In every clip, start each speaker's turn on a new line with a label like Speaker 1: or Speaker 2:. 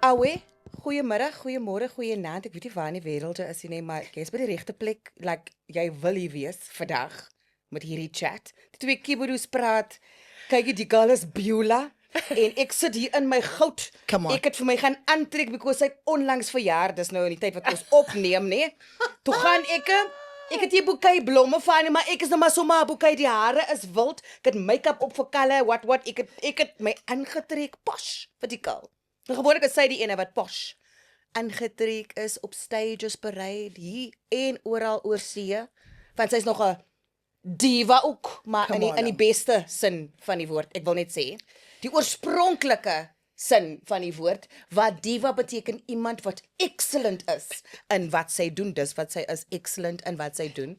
Speaker 1: Awe, goeiemiddag, goeiemôre, goeienaand. Ek weet nie waar in die wêreld jy is nie, maar jy's by die regte plek. Like jy wil hier wees vandag met hierdie chat. Die twee keyboards praat. Kyk, die girl is Beulah en ek sit hier in my goud.
Speaker 2: Come on.
Speaker 1: Ek het vir my gaan aantrek because hy onlangs verjaar, dis nou in die tyd wat ons opneem, né? Toe gaan ek het hier boekei blomme van, maar ek is nou maar sommer boekei, die hare is wild. Ek het make-up op vir Kalle, what, ek het my aangetrek, posh, vir die girl. Nou gewoonlik is sy die ene wat posh aangetrek is op stages parade hier en oral oor see, want sy's nog 'n diva ook, maar in die beste sin van die woord. Ek wil net sê, die oorspronklike sin van die woord, wat diva beteken iemand wat excellent is in wat sy doen, dis wat sy is, excellent in wat sy doen.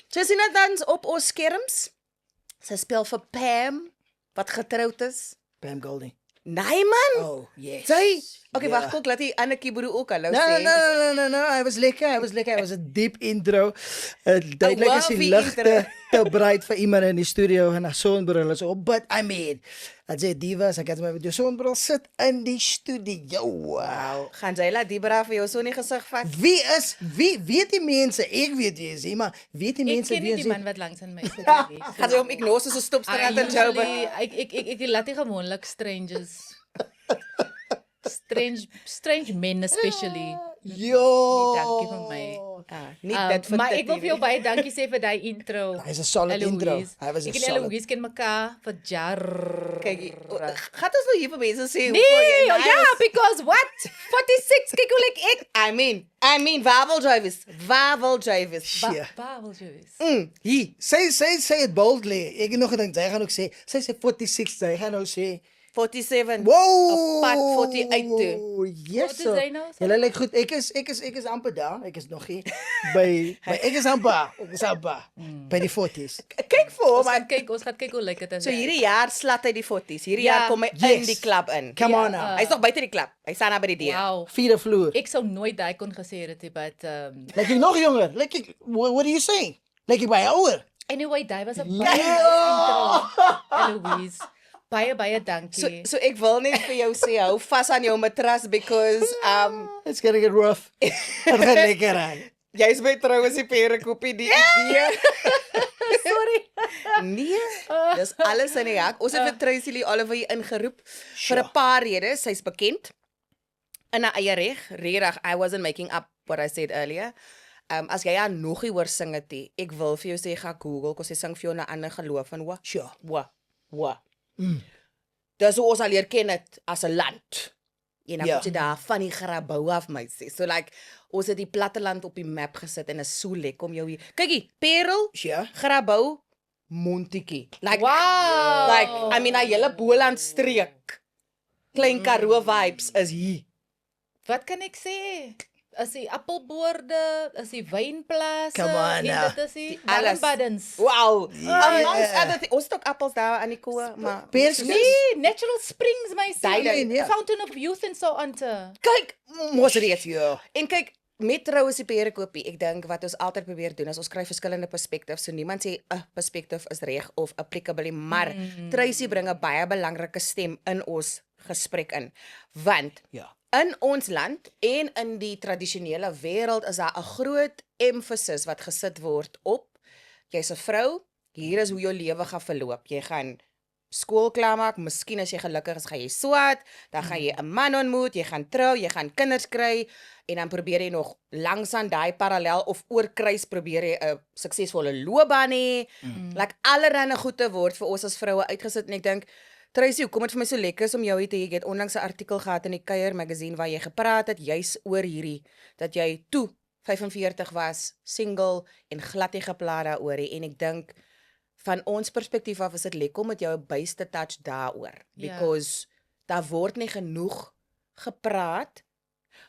Speaker 1: Sy sien dit dan op ons skerms. Sy speel vir Pam, wat getroud is.
Speaker 2: Pam Golding.
Speaker 1: Nee man.
Speaker 2: Oh, yes.
Speaker 1: Sy, okay,
Speaker 2: Ja.
Speaker 1: wag, kom laat die ander keyboard ook hallo
Speaker 2: No,
Speaker 1: sê.
Speaker 2: no, hij was lekker, hij was een diep intro. Duidelijk is die
Speaker 1: wavy
Speaker 2: lichte te breed voor iemand in die studio en haar zonnebril is op, but I mean, als jy divas, ek het my met jou zonnebril sit in die studio. Wow.
Speaker 1: Gaan jy laat die bra vir jou so in die gesig vat?
Speaker 2: Wie weet die mense, ek weet wie is, maar weet die
Speaker 3: Ek
Speaker 2: mense
Speaker 3: ken
Speaker 2: wie
Speaker 3: nie
Speaker 2: is
Speaker 3: die man wat langs in my sit nie.
Speaker 1: Gaan jy hom ignore so stopstraat in Joburg?
Speaker 3: Ek laat nie gewoonlik strangers. Strange men especially.
Speaker 2: Jo.
Speaker 3: Nee, dankie vir my.
Speaker 1: Nie dit vir
Speaker 3: Maar
Speaker 1: dit
Speaker 3: ek wil vir jou baie dankie sê vir daai intro.
Speaker 2: Hy is 'n solid intro. Hy was 'n
Speaker 3: Ek en
Speaker 2: solid.
Speaker 3: Eloise ken mekaar vir jaar.
Speaker 1: Kyk, gaan ons nou hier vir mense sê
Speaker 3: Nee, ja, because what? 46, kyk hoe lyk ek.
Speaker 1: I mean, Wavel Jarvis.
Speaker 2: Shit.
Speaker 3: Waar wil jy wees?
Speaker 2: Hier, sy het boldly. Ek het nog gedink sy gaan ook sê, sy sê 46, sy gaan nou sê
Speaker 1: 47.
Speaker 2: wow,
Speaker 1: Op pad 48 toe.
Speaker 2: Yes.
Speaker 3: Wat is hy nou?
Speaker 2: Julle lyk goed. Ek is amper daar. Ek is nog hier by ek is amper by die 40s.
Speaker 1: Kyk vir hom, man.
Speaker 3: Ons gaan kyk hoe lyk dit as
Speaker 1: So
Speaker 3: hy-
Speaker 1: hierdie jaar slat hy die 40s. Hierdie
Speaker 3: Ja,
Speaker 1: jaar kom hy in
Speaker 2: yes.
Speaker 1: die klub in.
Speaker 2: Come on now.
Speaker 1: Hy's nog buite die klub. Hy staan daar by die deur.
Speaker 3: Wow.
Speaker 2: Vierde vloer.
Speaker 3: Ek sou nooit daai kon gesê het, but
Speaker 2: Lyk ek nog jonger? Lyk ek what are you saying? Lyk ek baie ouer?
Speaker 3: anyway, daai was 'n
Speaker 2: Ja.
Speaker 3: baie intro. Eloise, baie dankie.
Speaker 1: So ek wil net vir jou sê, hou vas aan jou matras because
Speaker 2: It's gonna get rough. Dit gaan lekker aan.
Speaker 1: jy's by trouens die perekoppie die idee.
Speaker 3: Sorry.
Speaker 1: Nee, dis alles in die hak. Ons het vir Tracy Lee Oliver hier ingeroep vir 'n paar redes. Sy's bekend in 'n eie reg. Regtig, I wasn't making up what I said earlier. As jy haar nog nie hoor sing het nie, ek wil vir jou sê gaan Google, kos sy sing vir jou 'n ander geloof en wat.
Speaker 2: Sure.
Speaker 1: Wat. Dis hoe ons al leer ken het as 'n land. En dan
Speaker 2: Ja.
Speaker 1: moet jy daar van die grabou af my sê. So like ons het die platteland op die map gesit en is so lekker om jou hier. Kykie, Parel,
Speaker 2: Ja.
Speaker 1: Grabouw, Montetjie. Like
Speaker 3: Wow.
Speaker 1: I mean, hy hele Boland streek. Klein Karoo vibes is hier.
Speaker 3: Wat kan ek sê? Is die appelboorde, is die wynplase,
Speaker 2: Come on,
Speaker 3: en dit is die
Speaker 1: alles.
Speaker 3: Baddens.
Speaker 1: Wow.
Speaker 2: Ja.
Speaker 1: Amongst other things. Ons het ook appels daar aan die koe, maar
Speaker 2: Peers-
Speaker 3: Nee, Natural Springs my
Speaker 1: Daai,
Speaker 2: nee.
Speaker 3: Fountain of Youth en so aan te.
Speaker 1: kyk, mos reeds.
Speaker 2: Ja.
Speaker 1: En kyk, met troue se perekopie, ek dink wat ons altyd probeer doen is ons kry verskillende perspektiewe. So niemand sê 'n perspektief is reg of applicable, maar Tracy bring 'n baie belangrike stem in ons gesprek in. Want
Speaker 2: Ja.
Speaker 1: in ons land en in die tradisionele wêreld is daar 'n groot emphasis wat gesit word op jy's 'n vrou, hier is hoe jou lewe gaan verloop. Jy gaan skool klaarmaak, miskien as jy gelukkig is, gaan jy swat, dan gaan jy 'n man ontmoet, jy gaan trou, jy gaan kinders kry en dan probeer jy nog langs aan daai parallel of oorkruis probeer jy 'n suksesvolle loopbaan hê. Like allerlei goede word vir ons as vroue uitgesit en ek dink Tracy, hoekom dit vir my so lekker is om jou hier te hê. Ek het onlangs 'n artikel gehad in die Kuier magazine waar jy gepraat het juis oor hierdie dat jy toe 45 was, single en glad nie geplaas daaroor nie en ek dink van ons perspektief af is dit lekker om met jou 'n base te touch daaroor
Speaker 3: Ja.
Speaker 1: because daar word nie genoeg gepraat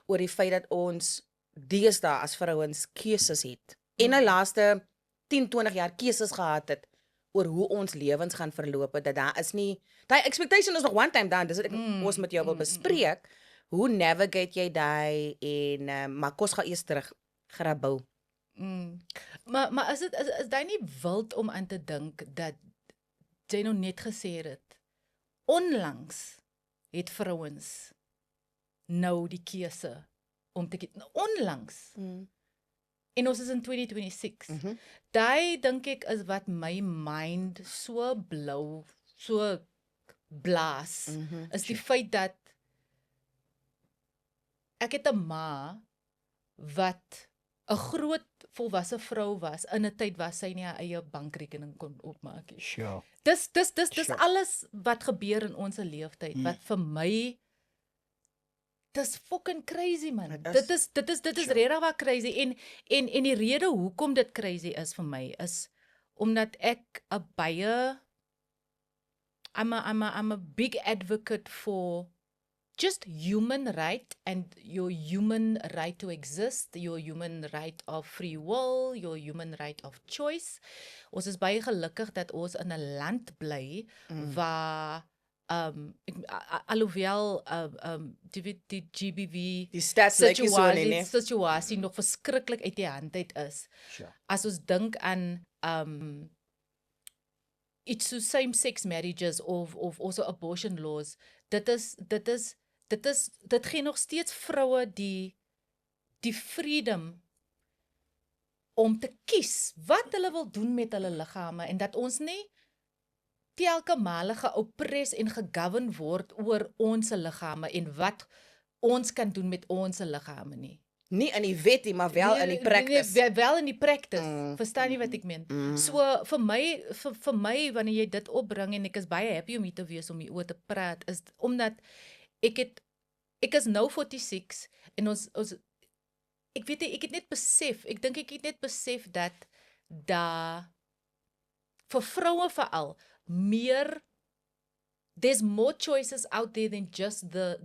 Speaker 1: oor die feit dat ons deesdae as vrouens keuses het en in die laaste 10-20 jaar keuses gehad het oor hoe ons lewens gaan verloop, dat daar is nie daai expectation is nog one time done, dis wat ek ons met jou wil bespreek. Hoe navigate jy daai en maar kos gaan eers terug Grabouw.
Speaker 3: Maar is daai nie wild om aan te dink dat jy nou net gesê het onlangs het vrouens nou die keuse om te kies. Onlangs. En ons is in 2026. Daai dink ek is wat my mind so blou, so blaas, is die feit dat ek het 'n ma wat 'n groot volwasse vrou was in 'n tyd waar sy nie haar eie bankrekening kon opmaak nie.
Speaker 2: Sure.
Speaker 3: Dis alles wat gebeur in ons leeftyd wat vir my dis fucking crazy man. Dit is regtig wat crazy en die rede hoekom dit crazy is vir my is omdat ek 'n baie I'm a big advocate for just human right and your human right to exist, your human right of free will, your human right of choice. Ons is baie gelukkig dat ons in 'n land bly waar alhoewel die GBV
Speaker 1: Die stats lyk nie so nie.
Speaker 3: situasie nog verskriklik uit die hand uit is.
Speaker 2: Sure.
Speaker 3: As ons dink aan iets so same-sex marriages of also abortion laws, dit gee nog steeds vroue die freedom om te kies wat hulle wil doen met hulle liggame en dat ons nie telke male geoppress en gegovern word oor ons liggame en wat ons kan doen met ons liggame nie.
Speaker 1: Nie in die wet nie, maar wel in die practice.
Speaker 3: Wel in die practice. Verstaan jy wat ek meen? So vir my wanneer jy dit opbring en ek is baie happy om hier te wees om hieroor te praat is omdat ek is nou 46 en ons ek weet nie, ek het net besef dat daar vir vroue veral meer there's more choices out there than just the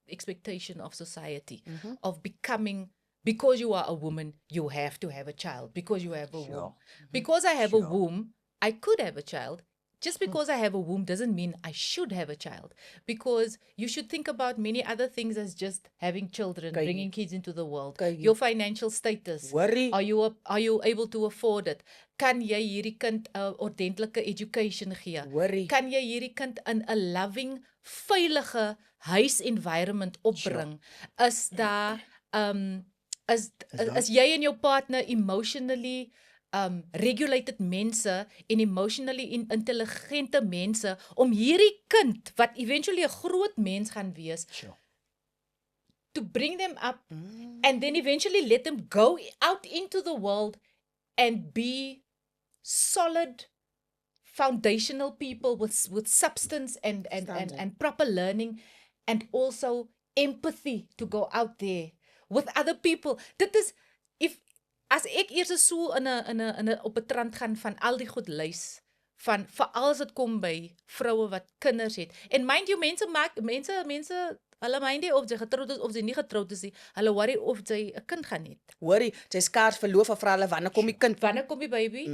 Speaker 3: expectation of society of becoming, because you are a woman you have to have a child, because you have a womb. Because I have a womb I could have a child. Just because I have a womb doesn't mean I should have a child, because you should think about many other things as just having children, bringing kids into the world. Your financial status. Are you able to afford it? Kan jy hierdie kind 'n ordentlike education gee? Kan jy hierdie kind in 'n loving, veilige huis environment opbring? Is daar is jy en jou partner emotionally regulated mense en emotionally intelligente mense om hierdie kind wat eventually 'n groot mens gaan wees to bring them up and then eventually let them go out into the world and be solid foundational people with substance and proper learning and also empathy to go out there with other people. Dit is as ek eers so in 'n op 'n trant gaan van al die goed lys van veral as dit kom by vroue wat kinders het. En mind you, mense hulle mind nie of sy getroud is of sy nie getroud is nie. Hulle worry of sy 'n kind gaan hê.
Speaker 1: Hoorie, sy's skaars verloof of vra hulle wanneer kom die kind?
Speaker 3: Wanneer kom die baby?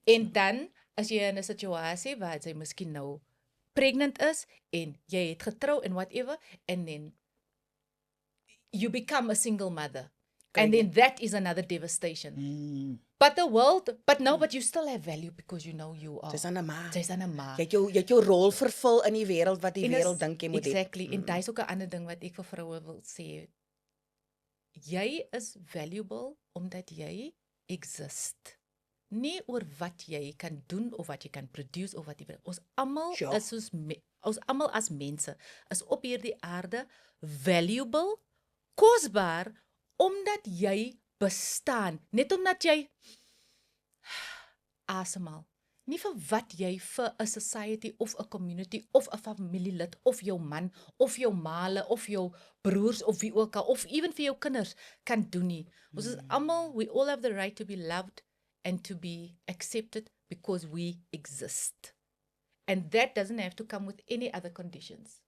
Speaker 3: En dan as jy in 'n situasie waar sy miskien nou pregnant is en jy het getrou en whatever and then you become a single mother. And then that is another devastation. But but you still have value because you know you are.
Speaker 1: Dis aan 'n ma.
Speaker 3: Dis aan 'n ma.
Speaker 1: Jy het jou rol vervul in die wêreld wat die wêreld dink jy moet hê.
Speaker 3: Exactly. En dis ook 'n ander ding wat ek vir vroue wil sê. Jy is valuable omdat jy exist. Nie oor wat jy kan doen of wat jy kan produce of wat jy ons almal is ons almal as mense is op hierdie aarde valuable, kosbaar omdat jy bestaan, net omdat jy asemhaal. Nie vir wat jy vir 'n society of 'n community of 'n familielid of jou man of jou maale of jou broers of wie ook al of even vir jou kinders kan doen nie. Ons is almal, we all have the right to be loved and to be accepted because we exist. And that doesn't have to come with any other conditions.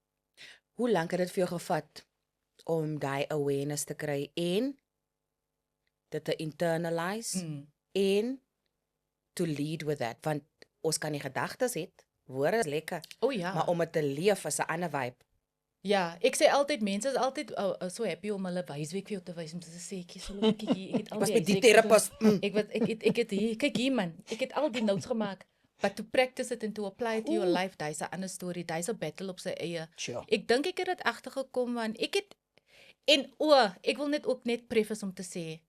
Speaker 1: Hoe lank het dit vir jou gevat om daai awareness te kry en dit te internalize en to lead with that, want ons kan nie gedagtes het, woorde is lekker, maar om dit te leef is 'n ander vibe.
Speaker 3: Ja, ek sê altyd mense is altyd so happy om hulle wysweek vir jou te wys om te sê ek het al
Speaker 1: die terapeut.
Speaker 3: Ek het hier kyk hier man, ek het al die notes gemaak But to practice it and to apply it to your life, dis 'n ander storie, dis 'n battle op sy eie.
Speaker 2: Sure.
Speaker 3: Ek dink ek het dit agtergekom want ek het ek wil net ook net preface om te sê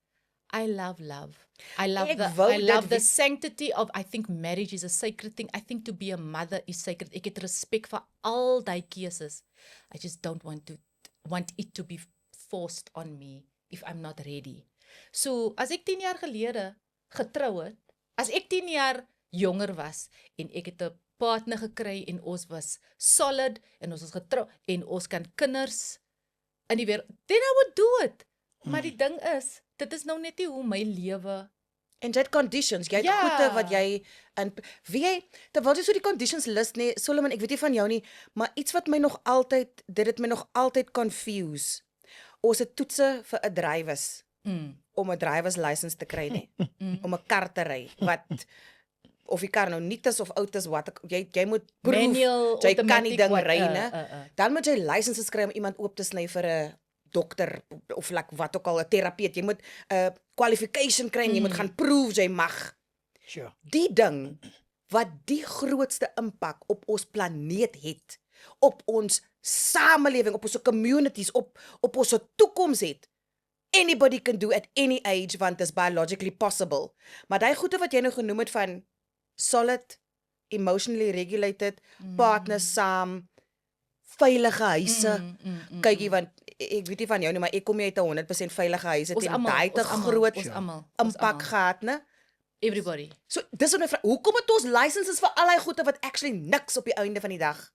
Speaker 3: I love love. I love
Speaker 1: Ek wou
Speaker 3: the
Speaker 1: dit
Speaker 3: sanctity of I think marriage is a sacred thing. I think to be a mother is sacred. Ek het respek vir al daai keuses. I just don't want it to be forced on me if I'm not ready. So, as ek 10 jaar gelede getrou het, as ek 10 jaar jonger was en ek het 'n partner gekry en ons was solid en ons was getrou en ons kan kinders in die wêreld, then I would do it. Maar die ding is, dit is nou net nie hoe my lewe
Speaker 1: En jy het conditions, jy het
Speaker 3: Ja.
Speaker 1: goede wat jy in wie jy terwyl jy so die conditions list nee, Solomon, ek weet nie van jou nie, maar iets wat my nog altyd dit het my nog altyd confuse. Ons het toetse vir 'n drywers om 'n drivers license te kry nie, om 'n kar te ry wat of die kar nou nuut is of oud is wat jy moet proef
Speaker 3: manual
Speaker 1: jy kan die
Speaker 3: automatic
Speaker 1: ding
Speaker 3: wat,
Speaker 1: ry ne. Dan moet jy lisenses kry om iemand oop te sny vir 'n dokter of like wat ook al 'n terapeut. Jy moet 'n qualification kry en jy moet gaan proef jy mag.
Speaker 2: Sure.
Speaker 1: Die ding wat die grootste impak op ons planeet het, op ons samelewing, op ons communities, op ons toekoms het. Anybody can do at any age want it's biologically possible. Maar daai goeie wat jy nou genoem het van solid, emotionally regulated, partners saam, veilige huise. Kykie, want ek weet nie van jou nie, maar ek kom nie uit 'n 100% veilige huis het
Speaker 3: Ons
Speaker 1: en
Speaker 3: almal,
Speaker 1: daai te
Speaker 3: ons almal,
Speaker 1: groot
Speaker 3: ons almal, ons
Speaker 1: impak
Speaker 3: almal.
Speaker 1: gehad, né?
Speaker 3: Everybody.
Speaker 1: So, dis wat my vraag, hoekom het ons lisenses vir al daai goede wat actually niks op die einde van die dag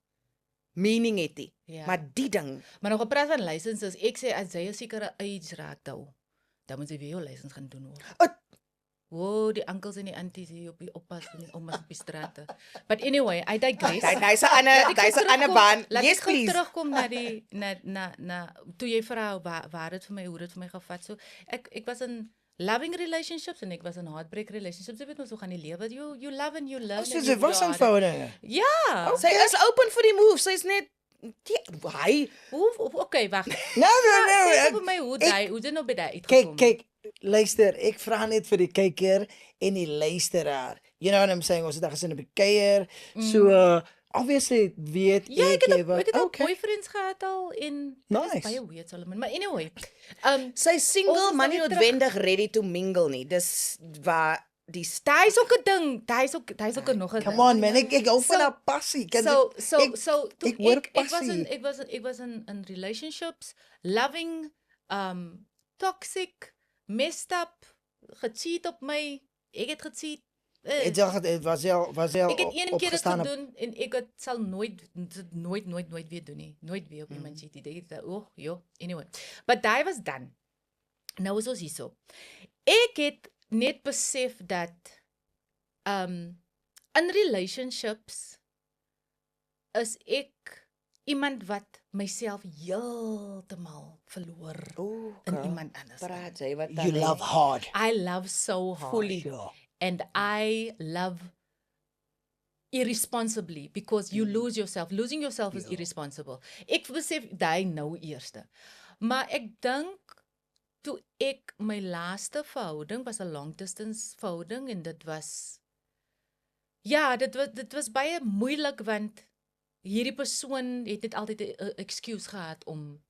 Speaker 1: meaning het nie.
Speaker 3: Ja.
Speaker 1: Maar die ding,
Speaker 3: Maar nog gepraat van licenses, ek sê as jy 'n sekere age raak dan moet jy weer jou license gaan doen hoor.
Speaker 1: Het-
Speaker 3: Wow, die onkels en die aunties hier op die oppas en die oumas op die strate. But anyway, I digress.
Speaker 1: Hy's 'n ander baan.
Speaker 3: Laat
Speaker 1: Yes
Speaker 3: ek gou
Speaker 1: please.
Speaker 3: terugkom na die na toe jy vra waar dit vir my hoe dit vir my gevat. So ek was in loving relationships en ek was in heartbreak relationships. Jy weet mos hoe gaan die lewe. You love and you learn.
Speaker 2: So
Speaker 3: and
Speaker 2: dit
Speaker 3: you
Speaker 2: was
Speaker 3: learn.
Speaker 2: eenvoudig.
Speaker 3: Ja.
Speaker 1: Sy is open vir die move. Sy's net hy
Speaker 3: Okay, wag.
Speaker 2: No.
Speaker 3: Sê vir my hoe dit nou by daai uitgekom.
Speaker 2: Kyk, luister, ek vra net vir die kyker en die luisteraar. You know what I'm saying? Ons het daar gesin op die kuier. So obviously weet
Speaker 3: Ja, ek
Speaker 2: jy
Speaker 3: het
Speaker 2: wat.
Speaker 3: ook
Speaker 2: Okay.
Speaker 3: boyfriends gehad al en
Speaker 2: Nice.
Speaker 3: dit is baie weird Solomon. Maar anyway,
Speaker 1: sy's single,
Speaker 3: Ons is
Speaker 1: maar
Speaker 3: nou
Speaker 1: nie
Speaker 3: weer
Speaker 1: noodwendig ready to mingle nie. Dis waar die
Speaker 3: daai is ook 'n ding. Daai is ook nog 'n ding.
Speaker 2: Come on man, ek hou van
Speaker 3: So-
Speaker 2: daai passie. Kan
Speaker 3: So
Speaker 2: ek-
Speaker 3: toe
Speaker 2: ek hoor
Speaker 3: ek was
Speaker 2: passie.
Speaker 3: ek was in relationships, loving, toxic, messed up, gecheat op my. Ek het gecheat.
Speaker 2: Het was heel
Speaker 3: Ek het een keer dit
Speaker 2: opgestaan op-
Speaker 3: gedoen en ek het sal nooit weer doen nie. Nooit weer op iemand cheat. Dit anyway. But daai was dan. Nou is ons hierso. Ek het net besef dat in relationships is ek iemand wat myself heeltemal verloor in iemand anders.
Speaker 1: praat jy wat
Speaker 2: You love hard.
Speaker 3: I love so hard.
Speaker 1: Fully.
Speaker 2: Sure.
Speaker 3: And I love irresponsibly because you lose yourself. Losing yourself is irresponsible. Ek besef daai nou eerste. Maar ek dink toe ek my laaste verhouding was 'n long distance verhouding en dit was dit was baie moeilik want hierdie persoon het net altyd 'n excuse gehad om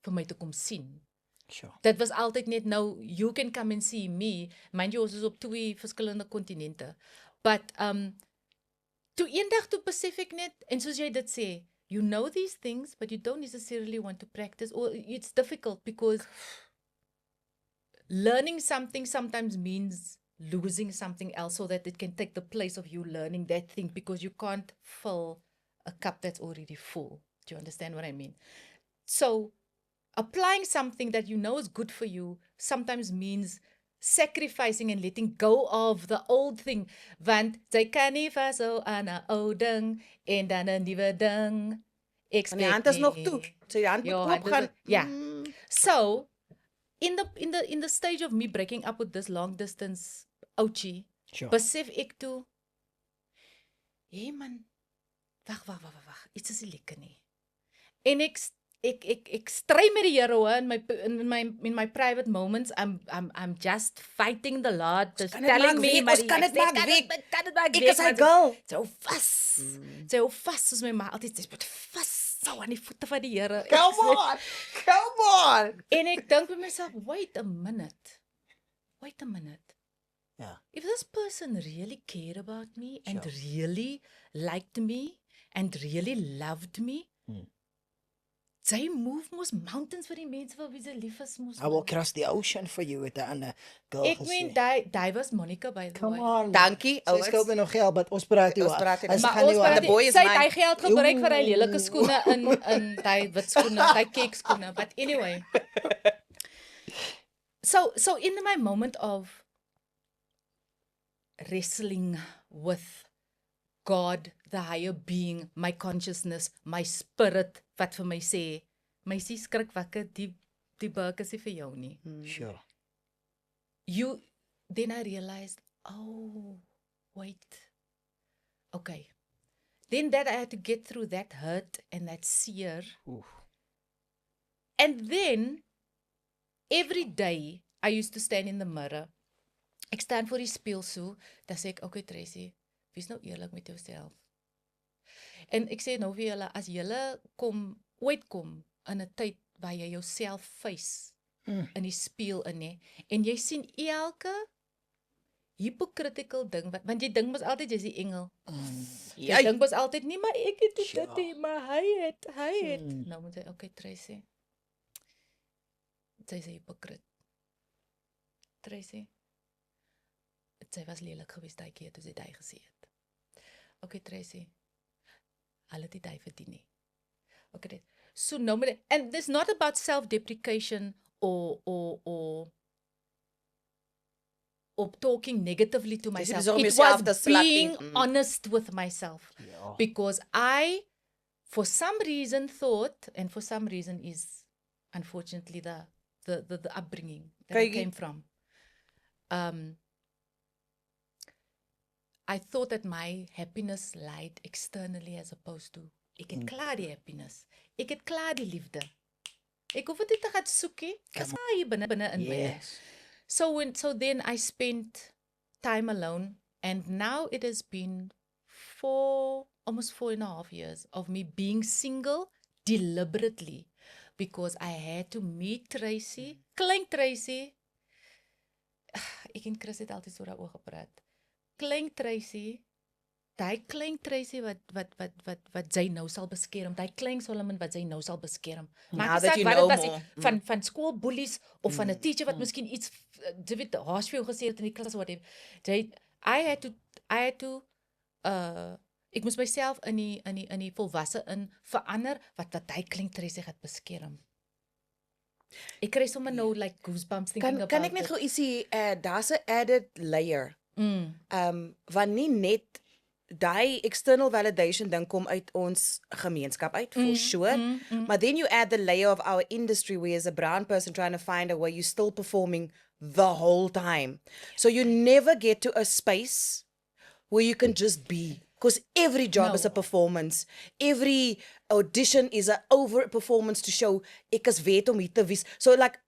Speaker 3: vir my te kom sien.
Speaker 2: Sure.
Speaker 3: Dit was altyd net nou you can come and see me. Mind you, ons is op 2 verskillende kontinente. But toe eendag toe besef ek net en soos jy dit sê, you know these things but you don't necessarily want to practice or it's difficult because learning something sometimes means losing something else so that it can take the place of you learning that thing because you can't fill a cup that's already full. Do you understand what I mean? So applying something that you know is good for you sometimes means sacrificing and letting go of the old thing. Want jy kan nie vaso aan 'n ou ding en dan 'n nuwe ding.
Speaker 1: En die hand is nog toe. Sy hand
Speaker 3: Ja,
Speaker 1: moet
Speaker 3: hand
Speaker 1: oop
Speaker 3: is
Speaker 1: gaan.
Speaker 3: nog- ja. So in the stage of me breaking up with this long distance ouchie,
Speaker 2: Sure.
Speaker 3: besef ek toe, hey man, wag, iets is nie lekker nie. En ek ek stry met die Here hoor in my private moments. I'm just fighting the Lord. Just
Speaker 1: kan dit
Speaker 3: telling
Speaker 1: maak
Speaker 3: me,
Speaker 1: week,
Speaker 3: maar
Speaker 1: ons kan dit maak week.
Speaker 3: Kan dit maak
Speaker 1: Ek
Speaker 3: week,
Speaker 1: is hy
Speaker 3: maar
Speaker 1: girl.
Speaker 3: Sy vas. Sy vas soos my ma altyd sê, "Moet vas so aan die voete van die Here."
Speaker 1: Come on. Come on.
Speaker 3: En ek dink by myself, wait a minute.
Speaker 2: Ja.
Speaker 3: If this person really cared about me and
Speaker 2: Sure.
Speaker 3: really liked me and really loved me, sy move mos mountains vir die mense vir wie sy lief is mos.
Speaker 2: I will cross the ocean for you het 'n ander girl
Speaker 3: Ek
Speaker 2: gesê.
Speaker 3: meen die was Monica by the
Speaker 2: Come
Speaker 3: way.
Speaker 2: on.
Speaker 1: Dankie,
Speaker 2: Sy
Speaker 1: ouens.
Speaker 2: skuld my nog geld, maar ons praat nie
Speaker 1: Ons
Speaker 2: oor.
Speaker 1: praat nie.
Speaker 2: As
Speaker 1: Maar
Speaker 2: gaan nie
Speaker 1: ons
Speaker 2: oor.
Speaker 1: praat
Speaker 3: Die
Speaker 1: the boy is
Speaker 3: sy het
Speaker 1: mine.
Speaker 3: hy geld gebruik vir hy lelike skoene in hy wit skoene, hy kyk skoene, but anyway. So in my moment of wrestling with God, the higher being, my consciousness, my spirit wat vir my sê, meisie skrik wakker, die burg is nie vir jou nie.
Speaker 2: Sure.
Speaker 3: Then I realized, oh, wait. Okay. Then that I had to get through that hurt and that sear.
Speaker 2: Oof.
Speaker 3: And then every day I used to stand in the mirror. Ek staan voor die spieël so, dan sê ek, okay Tracy, wees nou eerlik met jouself. En ek sê nou vir julle, as julle ooit kom in 'n tyd waar jy jouself face in die spieël in hè, en jy sien elke hypocritical ding, want jy dink mos altyd jy's die engel. Jy dink mos altyd nie, maar ek het dit nie, maar hy het. Nou moet jy, okay Tracy. Sy is 'n hypocriet. Tracy. Sy was lelik geweest daai keer toe sy dit gesê het. Okay Tracy. Hulle het dit verdien nie. Okay. So nou moet and this not about self-deprecation or talking negatively to myself.
Speaker 1: besig om
Speaker 3: It
Speaker 1: jouself
Speaker 3: was
Speaker 1: te slak
Speaker 3: being
Speaker 1: nie.
Speaker 3: honest with myself.
Speaker 2: Ja.
Speaker 3: Because I, for some reason, thought, and for some reason is unfortunately the upbringing that I
Speaker 1: Kykie.
Speaker 3: came from. I thought that my happiness lied externally as opposed to ek het klaar die happiness. Ek het klaar die liefde. Ek hoef dit nie te gaan soek nie. Dis hier binne in my.
Speaker 2: Yes.
Speaker 3: So then I spent time alone, and now it has been almost 4.5 years of me being single deliberately because I had to meet Tracy, klein Tracy. Ek en Chris het altyd so daaroor gepraat. Klein Tracy, daai klein Tracy wat sy nou sal beskerm, daai klein Solomon wat sy nou sal beskerm.
Speaker 1: Now
Speaker 3: nie
Speaker 1: that
Speaker 3: saak
Speaker 1: you
Speaker 3: wat
Speaker 1: know
Speaker 3: dit was
Speaker 1: more.
Speaker 3: nie, van skoolboelies of van 'n teacher wat miskien iets jy weet harsh vir jou gesê het in die klas of whatever. I had to ek moes myself in die volwasse verander wat hy klein Tracy gaan beskerm. Ek kry sommer nou like goosebumps thinking about
Speaker 1: Kan ek net gou ietsie daar's 'n added layer. Want nie net daai external validation ding kom uit ons gemeenskap uit, for sure. But then you add the layer of our industry where as a brown person trying to find a way you're still performing the whole time. So you never get to a space where you can just be. Because every job is a performance. Every audition is a over performance to show ek is wet om hier te wees. So like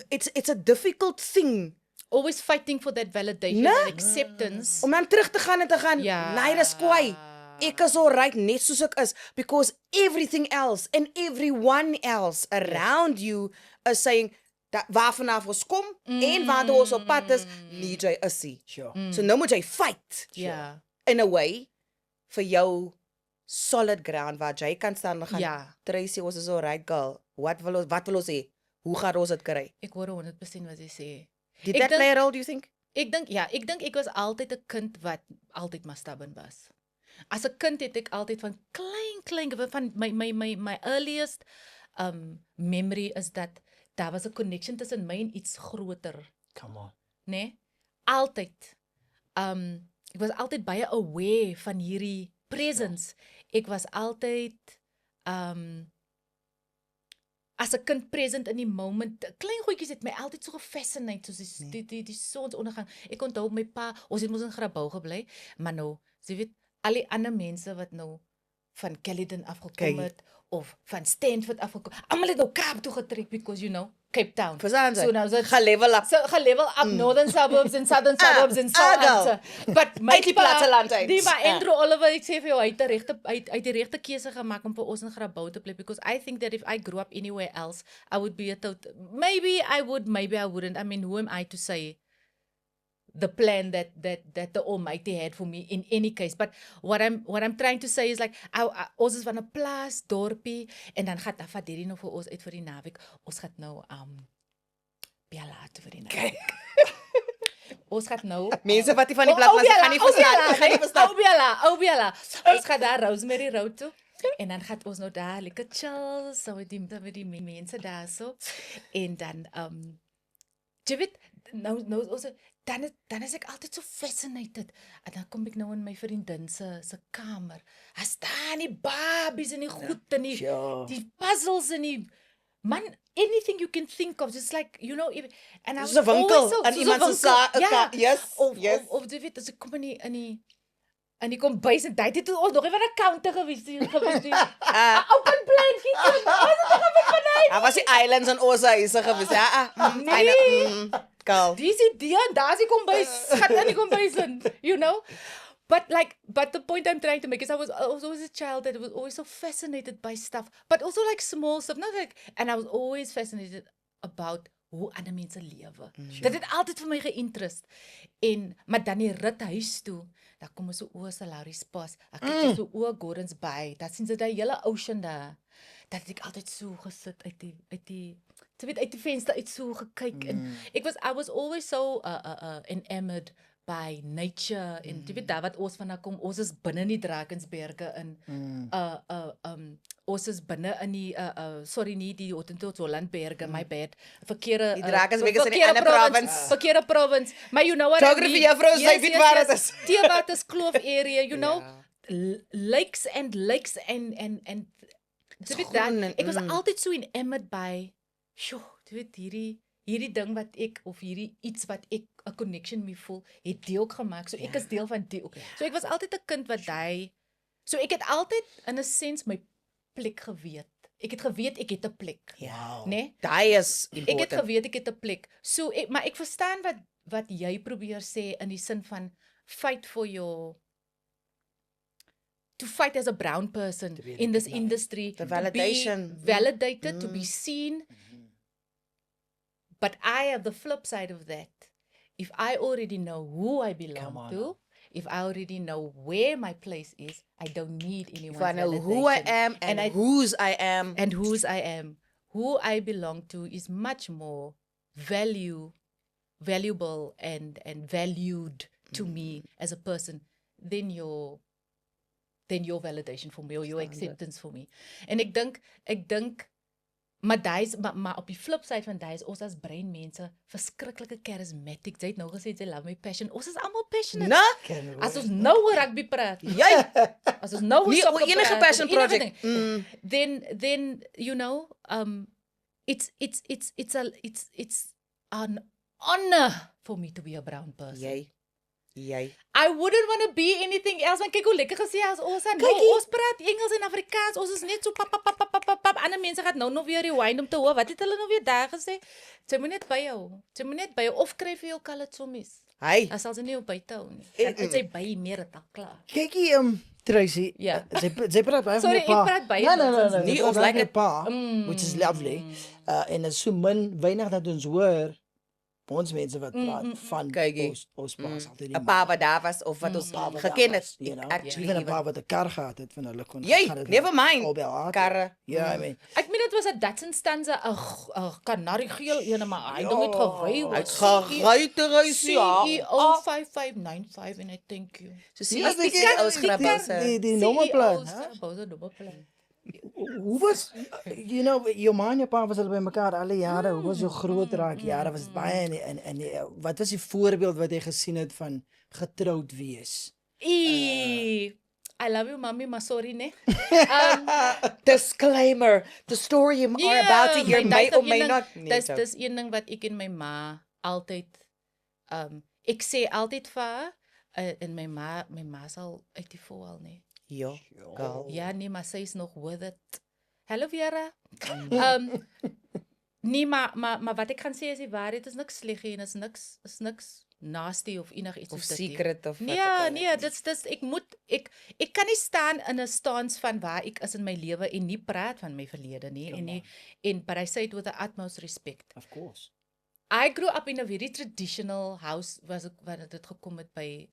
Speaker 1: it's a difficult thing.
Speaker 3: Always fighting for that validation and acceptance.
Speaker 1: Om dan terug te gaan en te gaan,
Speaker 3: Ja.
Speaker 1: nee, dis kwaai. Ek is alright net soos ek is because everything else and everyone else around you is saying dat waarvan af ons kom en waar ons op pad is, nie jy is nie.
Speaker 2: Sure.
Speaker 1: So nou moet jy fight
Speaker 3: Ja.
Speaker 1: in a way vir jou solid ground waar jy kan staan en gaan.
Speaker 3: Ja.
Speaker 1: Tracy, ons is alright girl. Wat wil ons hê? Hoe gaan ons dit kry?
Speaker 3: Ek hoor 100% wat jy sê.
Speaker 1: Did
Speaker 3: Ek
Speaker 1: that
Speaker 3: dink-
Speaker 1: play a role, do you think?
Speaker 3: Ek dink ek was altyd 'n kind wat altyd maar stubborn was. As 'n kind het ek altyd van klein van my earliest memory is dat daar was 'n connection tussen my en iets groter,
Speaker 2: Come on.
Speaker 3: né? Altyd. Ek was altyd baie aware van hierdie presence. Ek was altyd as 'n kind present in die moment. Klein goedjies het my altyd so gefascinate soos die sonsondergang. Ek onthou my pa, ons het mos in Grabouw gebly, maar nou, jy weet, al die ander mense wat nou van Caledon afgekom het of van Stanford afgekom. Almal het nou Kaap toe getrek because Cape Town.
Speaker 1: Verstaan jy?
Speaker 3: So nou is
Speaker 1: Gaan level up.
Speaker 3: So level up northern suburbs and southern suburbs and so on. But my
Speaker 1: Uit die platteland uit.
Speaker 3: Die maar
Speaker 1: Ja.
Speaker 3: Andrew Oliver, ek sê vir jou, hy het uit die regte keuse gemaak om vir ons in Grabouw te bly because I think that if I grew up anywhere else, I would be maybe I would, maybe I wouldn't. I mean, who am I to say the plan that the Almighty had for me in any case? But what I'm trying to say is like ons is van 'n plaas dorpie en dan gaan Afadiri nou vir ons uit vir die naweek. Ons gaan nou Biala toe vir die naweek. Ons gaan nou
Speaker 1: Mense wat nie van die plat was, gaan nie verstaan. Gaan nie verstaan.
Speaker 3: Obiala. Ons gaan daar Rosemary Road toe. En dan gaan ons nou daar lekker chill, so met die mense daar so. En dan jy weet, nou ons dan is ek altyd so fascinated. En dan kom ek nou in my vriendin se kamer. Daar staan die babies en die goed en die puzzles en die man, anything you can think of, just like, and I was
Speaker 1: Soos 'n winkel
Speaker 3: always
Speaker 1: in iemand se yes.
Speaker 3: Of jy weet, as ek kom in die kombuis en dit het ons nog even 'n counter gewees. Open plankie.
Speaker 1: Daar was die islands en ons huise gewees.
Speaker 3: Nee.
Speaker 1: Gal.
Speaker 3: Dis die en daar's die kombuis. Gat in die kombuis in, But the point I'm trying to make is I was always a child that was always so fascinated by stuff, but also like small stuff. And I was always fascinated about hoe ander mense lewe. Dit het altyd vir my geïnterest. Maar dan die rit huis toe, dan kom ons so oor Salaris Pass. Ek kyk so oor Gordons Bay. Dat sien jy daai hele ocean daar. Dat ek altyd so gesit uit die venster uit so gekyk en I was always so enamored by nature en jy weet daar wat ons vandaan kom, ons is binne in die Drakensberge in ons is binne in die sorry nie die Hollandberge, my bad.
Speaker 1: Die Drakensberge is in 'n ander province.
Speaker 3: Verkeerde province. Maar you know what?
Speaker 1: Geography juffrou, sy weet waar dit is.
Speaker 3: Teewaters Kloof area, lakes and jy weet dan, ek was altyd so enamored by jy weet hierdie ding wat ek of hierdie iets wat ek 'n connection mee voel, het die ook gemaak. So ek is deel van die ook. So ek was altyd 'n kind wat so ek het altyd in 'n sens my plek geweet. Ek het geweet ek het 'n plek.
Speaker 1: Wow.
Speaker 3: Né?
Speaker 1: Daai is important.
Speaker 3: Ek het geweet ek het 'n plek. So maar ek verstaan wat jy probeer sê in die sin van fight for to fight as a brown person in this industry,
Speaker 1: The validation.
Speaker 3: to be validated, to be seen. But I have the flip side of that. If I already know who I belong to, if I already know where my place is, I don't need anyone's
Speaker 1: If I know
Speaker 3: validation.
Speaker 1: who I am and whose I am.
Speaker 3: And whose I am. Who I belong to is much more valuable and valued to me as a person than your validation for me or your acceptance for me. En ek dink maar op die flip side van daai is ons as breinmense verskriklike charismatic. Jy het nou gesê jy love my passion. Ons is almal passionate. As ons nou oor rugby praat. As ons nou oor sokker praat.
Speaker 1: Enige passion project.
Speaker 3: Then it's an honor for me to be a brown person.
Speaker 1: Jy.
Speaker 3: I wouldn't want to be anything else. Want kyk hoe lekker gesê as ons ons praat Engels en Afrikaans. Ons is net so pap. Ander mense gaan nou nog weer rewind om te hoor wat het hulle nou weer daar gesê. Jy moet net by jou of kry vir jou calitsomies.
Speaker 1: Hy.
Speaker 3: As ons nie op buite hou nie. Dan is jy by meer dit al klaar.
Speaker 2: Kykie, Tracy,
Speaker 3: Ja.
Speaker 2: sy praat baie van
Speaker 3: Sorry,
Speaker 2: die pa.
Speaker 3: ek praat baie
Speaker 2: No,
Speaker 3: nonsens.
Speaker 1: Nee,
Speaker 2: sy
Speaker 1: ons
Speaker 2: praat
Speaker 1: like
Speaker 2: van die
Speaker 1: it.
Speaker 2: pa, which is lovely. En is so weinig dat ons hoor, ons mense wat praat van
Speaker 1: Kykie.
Speaker 2: ons pa's altyd
Speaker 1: 'n pa wat daar was of wat ons geken het.
Speaker 2: Actually, een pa wat 'n kar gehad het van hulle kon.
Speaker 1: Never mind. Karre.
Speaker 2: Ja, I mean.
Speaker 3: Ek meen dit was 'n Datsun Stanza, 'n kanariegeel ene, maar hy het nooit gery.
Speaker 1: Hy't geruiteruis, ja.
Speaker 3: CEO 5595 en I thank you.
Speaker 1: So sien jy die ou skrappers.
Speaker 2: Die nommerplan,
Speaker 3: Boude nommerplan.
Speaker 2: Hoe was, jou ma en jou pa was hulle by mekaar alle jare, hoe was jou groot raak jare, was dit baie en wat was die voorbeeld wat jy gesien het van getroud wees?
Speaker 3: I love you, mommy, maar sorry, ne?
Speaker 1: Disclaimer, the story you are about to hear may or may not.
Speaker 3: Dis een ding wat ek en my ma altyd, ek sê altyd vir haar, en my ma sal uit die voel, ne?
Speaker 1: Ja, girl.
Speaker 3: Ja, nee, maar sy is nog with it. Hallo Vera. Nee, maar wat ek gaan sê is die waarheid is niks sleg en is niks nasty of enigiets
Speaker 1: Of
Speaker 3: soos dit nie.
Speaker 1: secret of wat
Speaker 3: Nee,
Speaker 1: ook al.
Speaker 3: nee, dis ek kan nie staan in 'n stance van waar ek is in my lewe en nie praat van my verlede nie en but I say it with the utmost respect.
Speaker 2: Of course.
Speaker 3: I grew up in a very traditional house waar dit gekom het by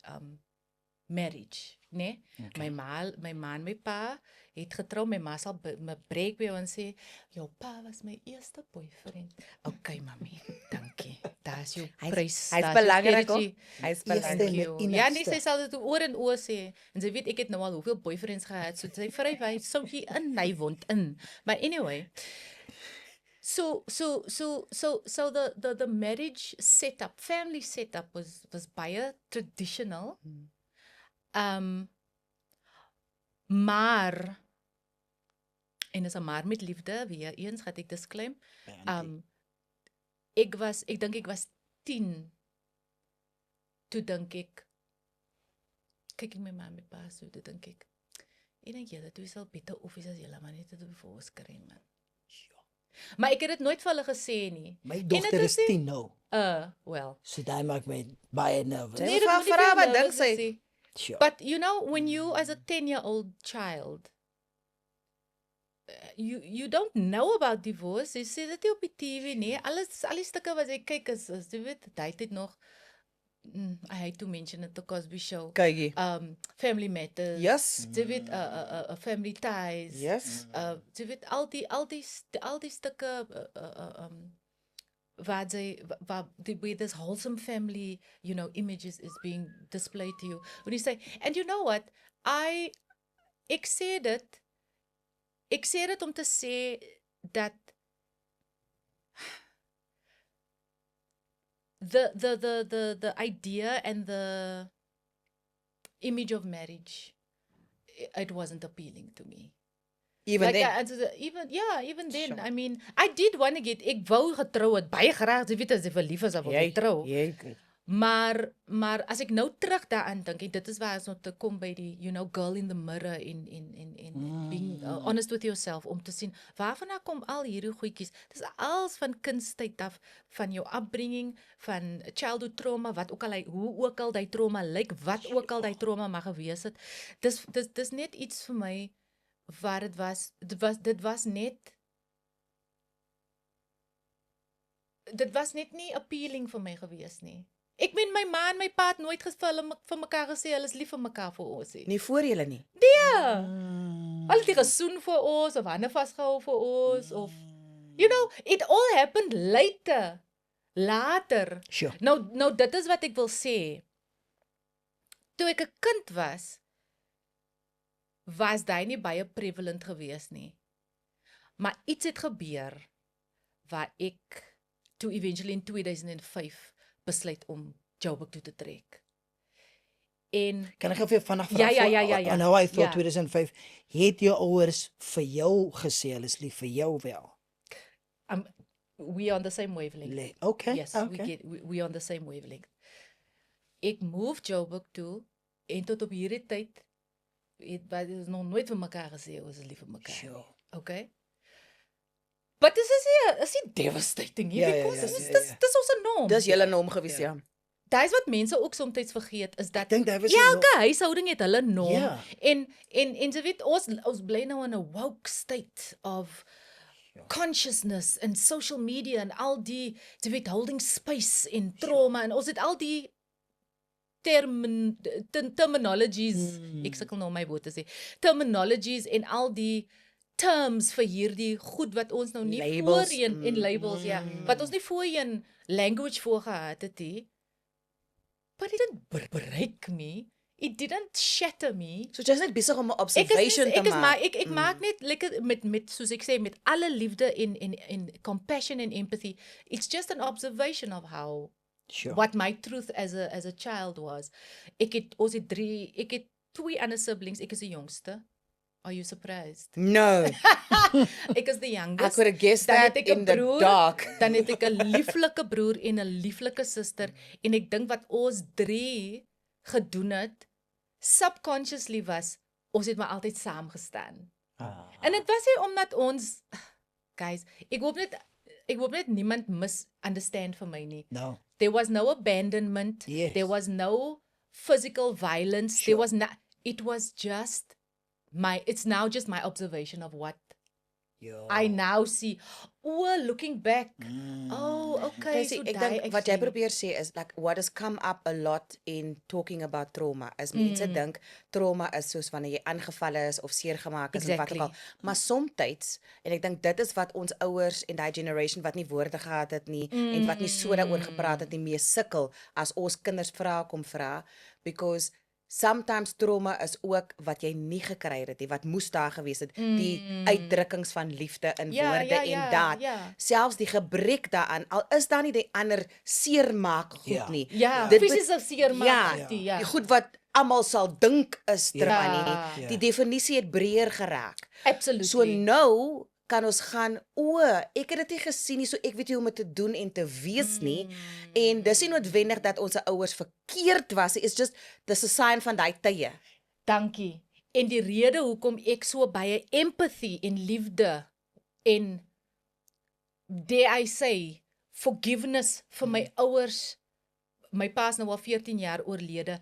Speaker 3: marriage, né?
Speaker 2: Okay.
Speaker 3: My ma en my pa het getrou. My ma sal my breek by ons sê, "Jou pa was my eerste boyfriend." Okay, mami. Dankie. Daar's jou prys.
Speaker 1: Hy's
Speaker 3: daar's jou
Speaker 1: belangrik, hoor.
Speaker 3: sterretjie.
Speaker 1: Hy's
Speaker 2: Eerste
Speaker 1: belangrik.
Speaker 2: en die
Speaker 3: Ja, nee,
Speaker 2: enigste.
Speaker 3: sy sal dit oor en oor sê. En sy weet ek het nou al hoeveel boyfriends gehad, so sy vryf hy sou hier in my wond in. But anyway, so the marriage setup, family setup was baie traditional. Maar en is 'n maar met liefde, weer eens gaan ek disclaim. Ek dink ek was 10 toe dink ek kyk ek my ma en my pa so toe dink ek en jy dat jy sal beter of is as jy maar net te divorce kry man. Maar ek het dit nooit vir hulle gesê nie.
Speaker 2: My
Speaker 3: En
Speaker 2: dogter
Speaker 3: dit
Speaker 2: is
Speaker 3: nie-
Speaker 2: 10 nou.
Speaker 3: Well.
Speaker 2: So daai maak my baie nervous.
Speaker 1: Nee,
Speaker 3: dit
Speaker 1: vra-
Speaker 3: moet nie
Speaker 1: vra
Speaker 3: veel
Speaker 1: wat
Speaker 3: nervous
Speaker 1: dink sy?
Speaker 3: wees nie.
Speaker 2: Sure.
Speaker 3: But you know, when you as a 10-year-old child, you don't know about divorce. Jy sê dit nie op die TV nie. Al die stukke wat jy kyk is jy weet, daai tyd nog I hate to mention it, the Cosby Show.
Speaker 1: Kykie.
Speaker 3: Family Matters.
Speaker 1: Yes.
Speaker 3: Jy weet, Family Ties.
Speaker 1: Yes.
Speaker 3: Jy weet al die stukke waar this wholesome family, you know, images is being displayed to you. When you say, and you know what, ek sê dit om te sê dat the idea and the image of marriage, it wasn't appealing to me.
Speaker 1: Even
Speaker 3: Like,
Speaker 1: then.
Speaker 3: even then.
Speaker 1: Sure.
Speaker 3: I mean, I did want to ek wou getrou het, baie graag, jy weet as jy verlief is, dan wil jy trou.
Speaker 1: Jy.
Speaker 3: Maar as ek nou terug daaraan dink, en dit is waar ons nou te kom by die, you know, girl in the mirror in being honest with yourself, om te sien, waarvan kom al hierdie goedjies? Dis als van kindstyd af, van jou upbringing, van childhood trauma, wat ook al hoe ook al die trauma lyk, wat ook al die trauma mag gewees het. Dis net iets vir my, waar dit was net nie appealing vir my gewees nie. Ek meen my ma en my pa het nooit vir mekaar gesê hulle is lief vir mekaar vir ons nie.
Speaker 1: Nie voor julle nie.
Speaker 3: Ja. Hulle het nie gesoen vir ons of hande vasgehou vir ons of you know, it all happened later.
Speaker 2: Sure.
Speaker 3: Nou dit is wat ek wil sê. Toe ek 'n kind was daai nie baie prevalent gewees nie. Maar iets het gebeur waar ek toe eventually in 2005 besluit om Joburg toe te trek. En
Speaker 2: Kan ek gou vir jou vinnig vra?
Speaker 3: Ja.
Speaker 2: On how I thought
Speaker 3: Ja.
Speaker 2: 2005, het jou ouers vir jou gesê hulle is lief vir jou wel?
Speaker 3: we are on the same wavelength.
Speaker 2: Okay.
Speaker 3: Yes,
Speaker 2: okay.
Speaker 3: we are on the same wavelength. Ek move Joburg toe en tot op hierdie tyd het ons nog nooit vir mekaar gesê ons is lief vir mekaar.
Speaker 2: Sure.
Speaker 3: Okay? But this is devastating nie,
Speaker 2: Ja,
Speaker 3: because
Speaker 2: ja,
Speaker 3: dis ons norm.
Speaker 1: Dis julle norm gewees, ja.
Speaker 3: Dis wat mense ook soms vergeet is dat
Speaker 2: Dink daar was
Speaker 3: elke huishouding het hulle norm.
Speaker 2: Ja.
Speaker 3: En jy weet ons bly nou in 'n woke state of consciousness and social media en al die jy weet holding space en trauma en ons het al die terminologies, ek sukkel nou om my woord te sê, terminologies en al die terms vir hierdie goed wat ons nou nie
Speaker 1: Labels.
Speaker 3: voorheen en labels wat ons nie voorheen language voor gehad het nie. But it didn't break me. It didn't shatter me.
Speaker 1: So jy's net besig om 'n observation te maak.
Speaker 3: Ek maak net lekker met soos ek sê met alle liefde en compassion and empathy. It's just an observation of how
Speaker 2: Sure.
Speaker 3: what my truth as a child was. Ek het 2 ander siblings. Ek is die jongste. Are you surprised?
Speaker 1: No.
Speaker 3: Ek is the
Speaker 1: I
Speaker 3: youngest.
Speaker 1: could have guessed
Speaker 3: Dan
Speaker 1: that
Speaker 3: het ek 'n
Speaker 1: in the
Speaker 3: broer,
Speaker 1: dark.
Speaker 3: Dan het ek 'n lieflike broer en 'n lieflike suster en ek dink wat ons 3 gedoen het subconsciously was ons het maar altyd saam gestaan.
Speaker 2: Ah.
Speaker 3: En dit was nie omdat ons guys, ek hoop net niemand misunderstand vir my nie.
Speaker 2: No.
Speaker 3: There was no abandonment.
Speaker 2: Yes.
Speaker 3: There was no physical violence.
Speaker 2: Sure.
Speaker 3: There was not. It was just it's now just my observation of what
Speaker 2: Ja.
Speaker 3: I now see. Oh, looking back. Oh, okay.
Speaker 1: Casey,
Speaker 3: So
Speaker 1: ek
Speaker 3: daai
Speaker 1: dink wat jy
Speaker 3: actually-
Speaker 1: probeer sê is like what has come up a lot in talking about trauma. Is mense dink trauma is soos wanneer jy aangeval is of seer gemaak is of wat ook al. Maar soms en ek dink dit is wat ons ouers en daai generation wat nie woorde gehad het nie en wat nie so daaroor gepraat het nie mee sukkel as ons kinders kom vra because sometimes trauma is ook wat jy nie gekry het nie, wat moes daar gewees het, die uitdrukkings van liefde in woorde en daad.
Speaker 3: ja.
Speaker 1: Selfs die gebrek daaraan, al is daar nie die ander seermaak goed
Speaker 2: Ja.
Speaker 1: nie.
Speaker 3: Ja,
Speaker 1: Dit
Speaker 3: fisiese seermaak,
Speaker 1: ja,
Speaker 3: ja.
Speaker 1: die goed wat almal sal dink is terwyl
Speaker 3: Ja.
Speaker 1: nie. Die definisie het breër geraak.
Speaker 3: Absolutely.
Speaker 1: So nou kan ons gaan, ek het dit nie gesien nie, so ek weet nie hoe om dit te doen en te wees nie. En dis nie noodwendig dat ons ouers verkeerd was, it's just dis 'n sign van daai tye.
Speaker 3: Dankie. En die rede hoekom ek so baie empathy en liefde en dare I say forgiveness vir my ouers. My pa is nou al 14 jaar oorlede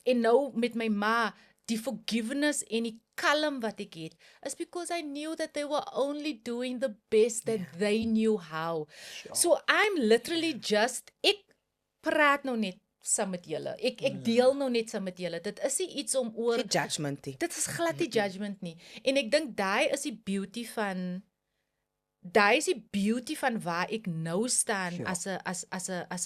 Speaker 3: en nou met my ma die forgiveness en die kalm wat ek het is because I knew that they were only doing the best that they knew how. So I'm literally just ek praat nou net saam met julle. Ek deel nou net saam met julle. Dit is nie iets om oor
Speaker 1: Die judgment nie.
Speaker 3: dit is glad nie judgment nie. En ek dink daai is die beauty van waar ek nou staan as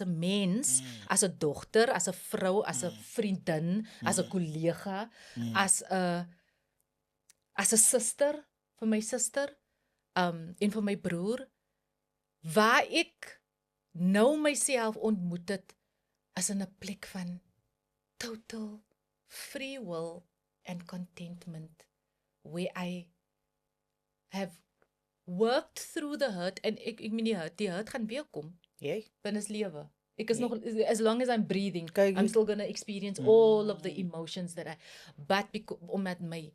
Speaker 3: 'n mens, as 'n dogter, as 'n vrou, as 'n vriendin, as 'n kollega, as 'n suster vir my suster, en vir my broer, waar ek nou myself ontmoet het is in 'n plek van total free will and contentment where I have worked through the hurt and ek meen die hurt gaan weer kom.
Speaker 1: Jy?
Speaker 3: Dan is lewe. Ek is nog as long as I'm breathing,
Speaker 1: Kyk,
Speaker 3: I'm still going to experience all of the emotions that but omdat my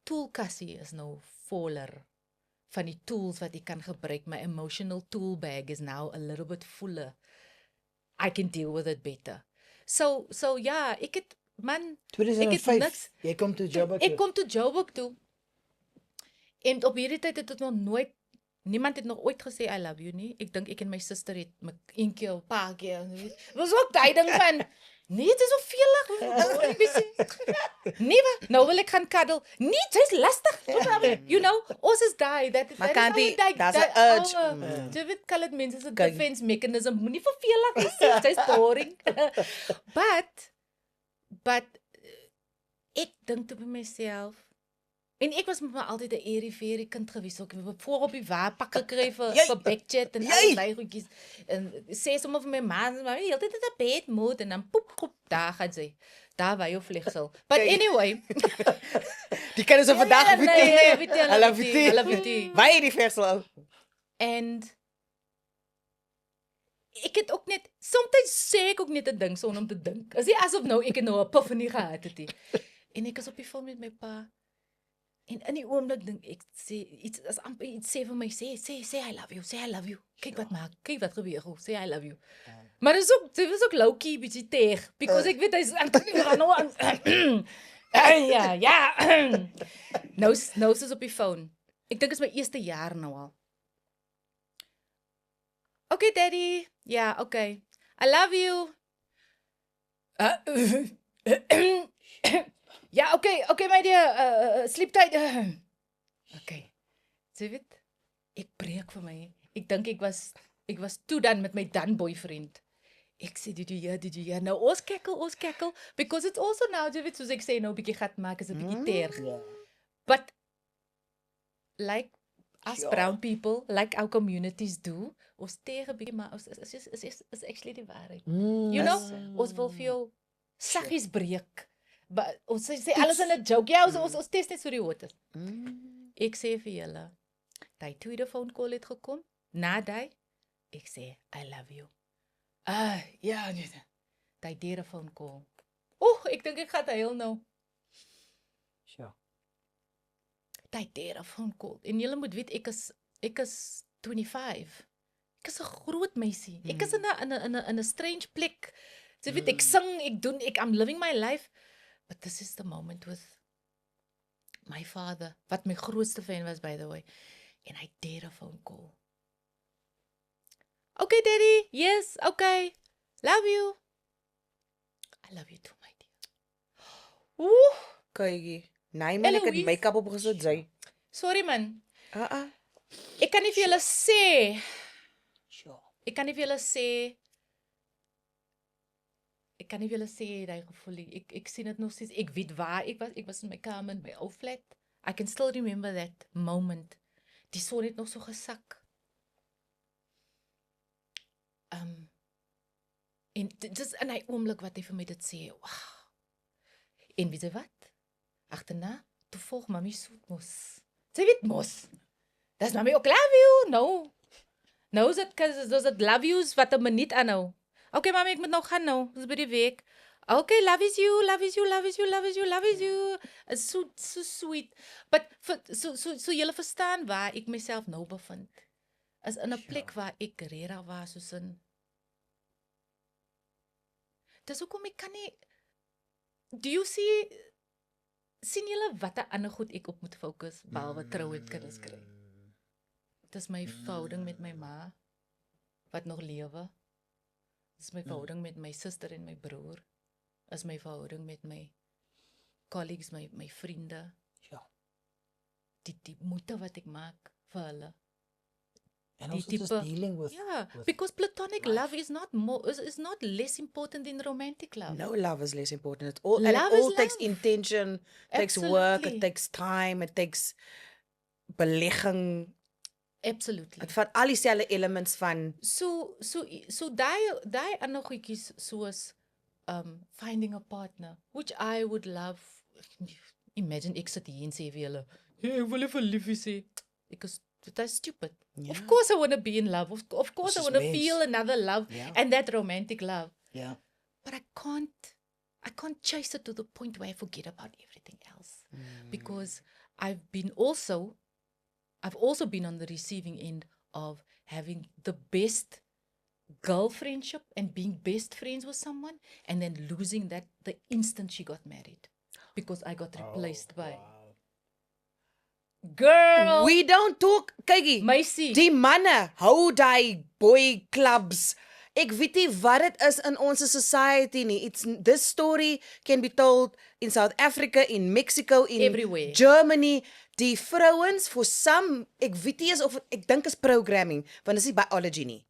Speaker 3: toolkassie is nou voller van die tools wat ek kan gebruik. My emotional tool bag is now a little bit fuller. I can deal with it better. So ja, ek het man, ek het
Speaker 2: 2005.
Speaker 3: niks.
Speaker 2: Jy kom toe Joburg.
Speaker 3: Ek kom toe Joburg toe. En op hierdie tyd het dit nog nooit niemand het nog ooit gesê I love you nie. Ek dink ek en my suster het een keer, 'n paar keer, weet. Was ook daai ding van nee, dit is so veel. Nee, nou wil ek gaan cuddle. Nee, jy's lastig. You know, ons is daai dat
Speaker 1: Maar kan die daar's 'n urge.
Speaker 3: Jy weet colored mense is 'n defense mechanism. Moenie vervelig wees. Jy's boring. But ek dink toe by myself en ek was met my altyd 'n airy-fairy kind gewees. Ek het voor op die waarpak gekry vir backchat en al daai goedjies. En sê sommer vir my man, maar jy altyd het 'n bad mood en dan poep, daar gaan sy. Daar by jou vlegsel. But anyway,
Speaker 1: Die kinders van vandag
Speaker 3: nee,
Speaker 1: weet
Speaker 3: nee,
Speaker 1: Hulle weet
Speaker 3: nie.
Speaker 1: Waar die versal.
Speaker 3: En ek het ook net soms sê ek ook net 'n ding sonder om te dink. Is nie asof nou ek nou 'n epiphany gehad het nie. En ek is op die foon met my pa. En in die oomblik dink ek sê iets as amper iets sê vir my sê I love you, sê I love you. Kyk wat maak, kyk wat gebeur, sê I love you. Maar dit was ook low key bietjie teeg because ek weet hy's gaan nou aan ja. Nou is op die foon. Ek dink dit is my eerste jaar nou al. Okay, daddy. Yeah, okay. I love you. Ja, okay, my dear. Sleep tight. Okay. Sê weet, ek breek vir my. Ek dink ek was toe dan met my dan boyfriend. Ek sê did you hear? Nou ons kekkel because it's also now jy weet soos ek sê nou bietjie gat maak is 'n bietjie terg. But like us brown people, like our communities do, ons tegen bietjie maar ons is actually die waarheid. You know, ons wil vir jou saggies breek. But ons sê alles in 'n joke. Ja, ons test net so die water. Ek sê vir julle, daai tweede phone call het gekom. Na daai ek sê I love you. Ja, nee. Daai derde phone call. Ek dink ek gaan huil nou. altyd daar 'n phone call. En julle moet weet ek is 25. Ek is 'n groot meisie. Ek is in 'n strange plek. Jy weet ek sing, ek doen, I'm living my life. But this is the moment with my father, wat my grootste fan was by the way. En hy deur 'n phone call. Okay, daddy. Yes, okay. Love you. I love you too, my dear. Ooh,
Speaker 1: Kykie. Nee man, ek het
Speaker 3: Eloise.
Speaker 1: make-up opgesit, jy.
Speaker 3: sorry man.
Speaker 1: Ek
Speaker 3: Ek kan nie vir julle sê.
Speaker 2: Sure.
Speaker 3: Ek kan nie vir julle sê. Ek kan nie vir julle sê daai gevoel nie. Ek sien dit nog steeds. Ek weet waar ek was. Ek was in my kamer in my ou flat. I can still remember that moment. Die son het nog so gesak. En dis in hy oomblik wat hy vir my dit sê. Wow. En weet jy wat? Agterna, toe volg mami soetmos. Sy weet mos. Dis mami ook love you. Nou is dit love yous wat 'n minuut aanhou. Okay mami, ek moet nou gaan nou. Dis by die week. Okay, love is you, love is you, love is you, love is you, love is you. It's so sweet. But so julle verstaan waar ek myself nou bevind. Is in 'n plek waar ek regtig was soos in. Dis hoekom ek kan nie. Do you sien julle wat 'n ander goed ek op moet fokus behalwe trou en kinders kry? Dis my verhouding met my ma wat nog lewe. Dis my verhouding met my suster en my broer. Is my verhouding met my colleagues, my vriende.
Speaker 2: Ja.
Speaker 3: Die moeite wat ek maak vir hulle.
Speaker 2: And
Speaker 3: Die
Speaker 2: also just
Speaker 3: tipe-
Speaker 2: dealing with
Speaker 3: Yeah,
Speaker 2: with
Speaker 3: because platonic
Speaker 2: life.
Speaker 3: love is not less important than romantic love.
Speaker 1: No love is less important. It all, and
Speaker 3: Love
Speaker 1: it
Speaker 3: is
Speaker 1: all takes
Speaker 3: love.
Speaker 1: intention, takes work,
Speaker 3: Absolutely.
Speaker 1: it takes time, it takes belegging.
Speaker 3: Absolutely.
Speaker 1: Dit vat al dieselfde elements van
Speaker 3: So daai ander goedjies soos finding a partner, which I would love. Imagine ek sit hier en sê vir julle, hey, ek wil nie verlief wees. That's stupid.
Speaker 1: Ja.
Speaker 3: Of course I want to be in love. Of course I
Speaker 2: Dis
Speaker 3: want to
Speaker 2: mens.
Speaker 3: feel another love
Speaker 2: Ja.
Speaker 3: and that romantic love.
Speaker 2: Yeah.
Speaker 3: But I can't chase it to the point where I forget about everything else. Because I've also been on the receiving end of having the best girl friendship and being best friends with someone and then losing that the instant she got married because I got replaced by girl.
Speaker 1: We don't talk, kykie.
Speaker 3: Meisie.
Speaker 1: Die manne hou daai boy clubs. Ek weet nie wat dit is in ons society nie. This story can be told in South Africa, in Mexico, in
Speaker 3: Everywhere.
Speaker 1: Germany. Die vrouens for some, ek weet nie eens of ek dink is programming, want dit is nie biology nie.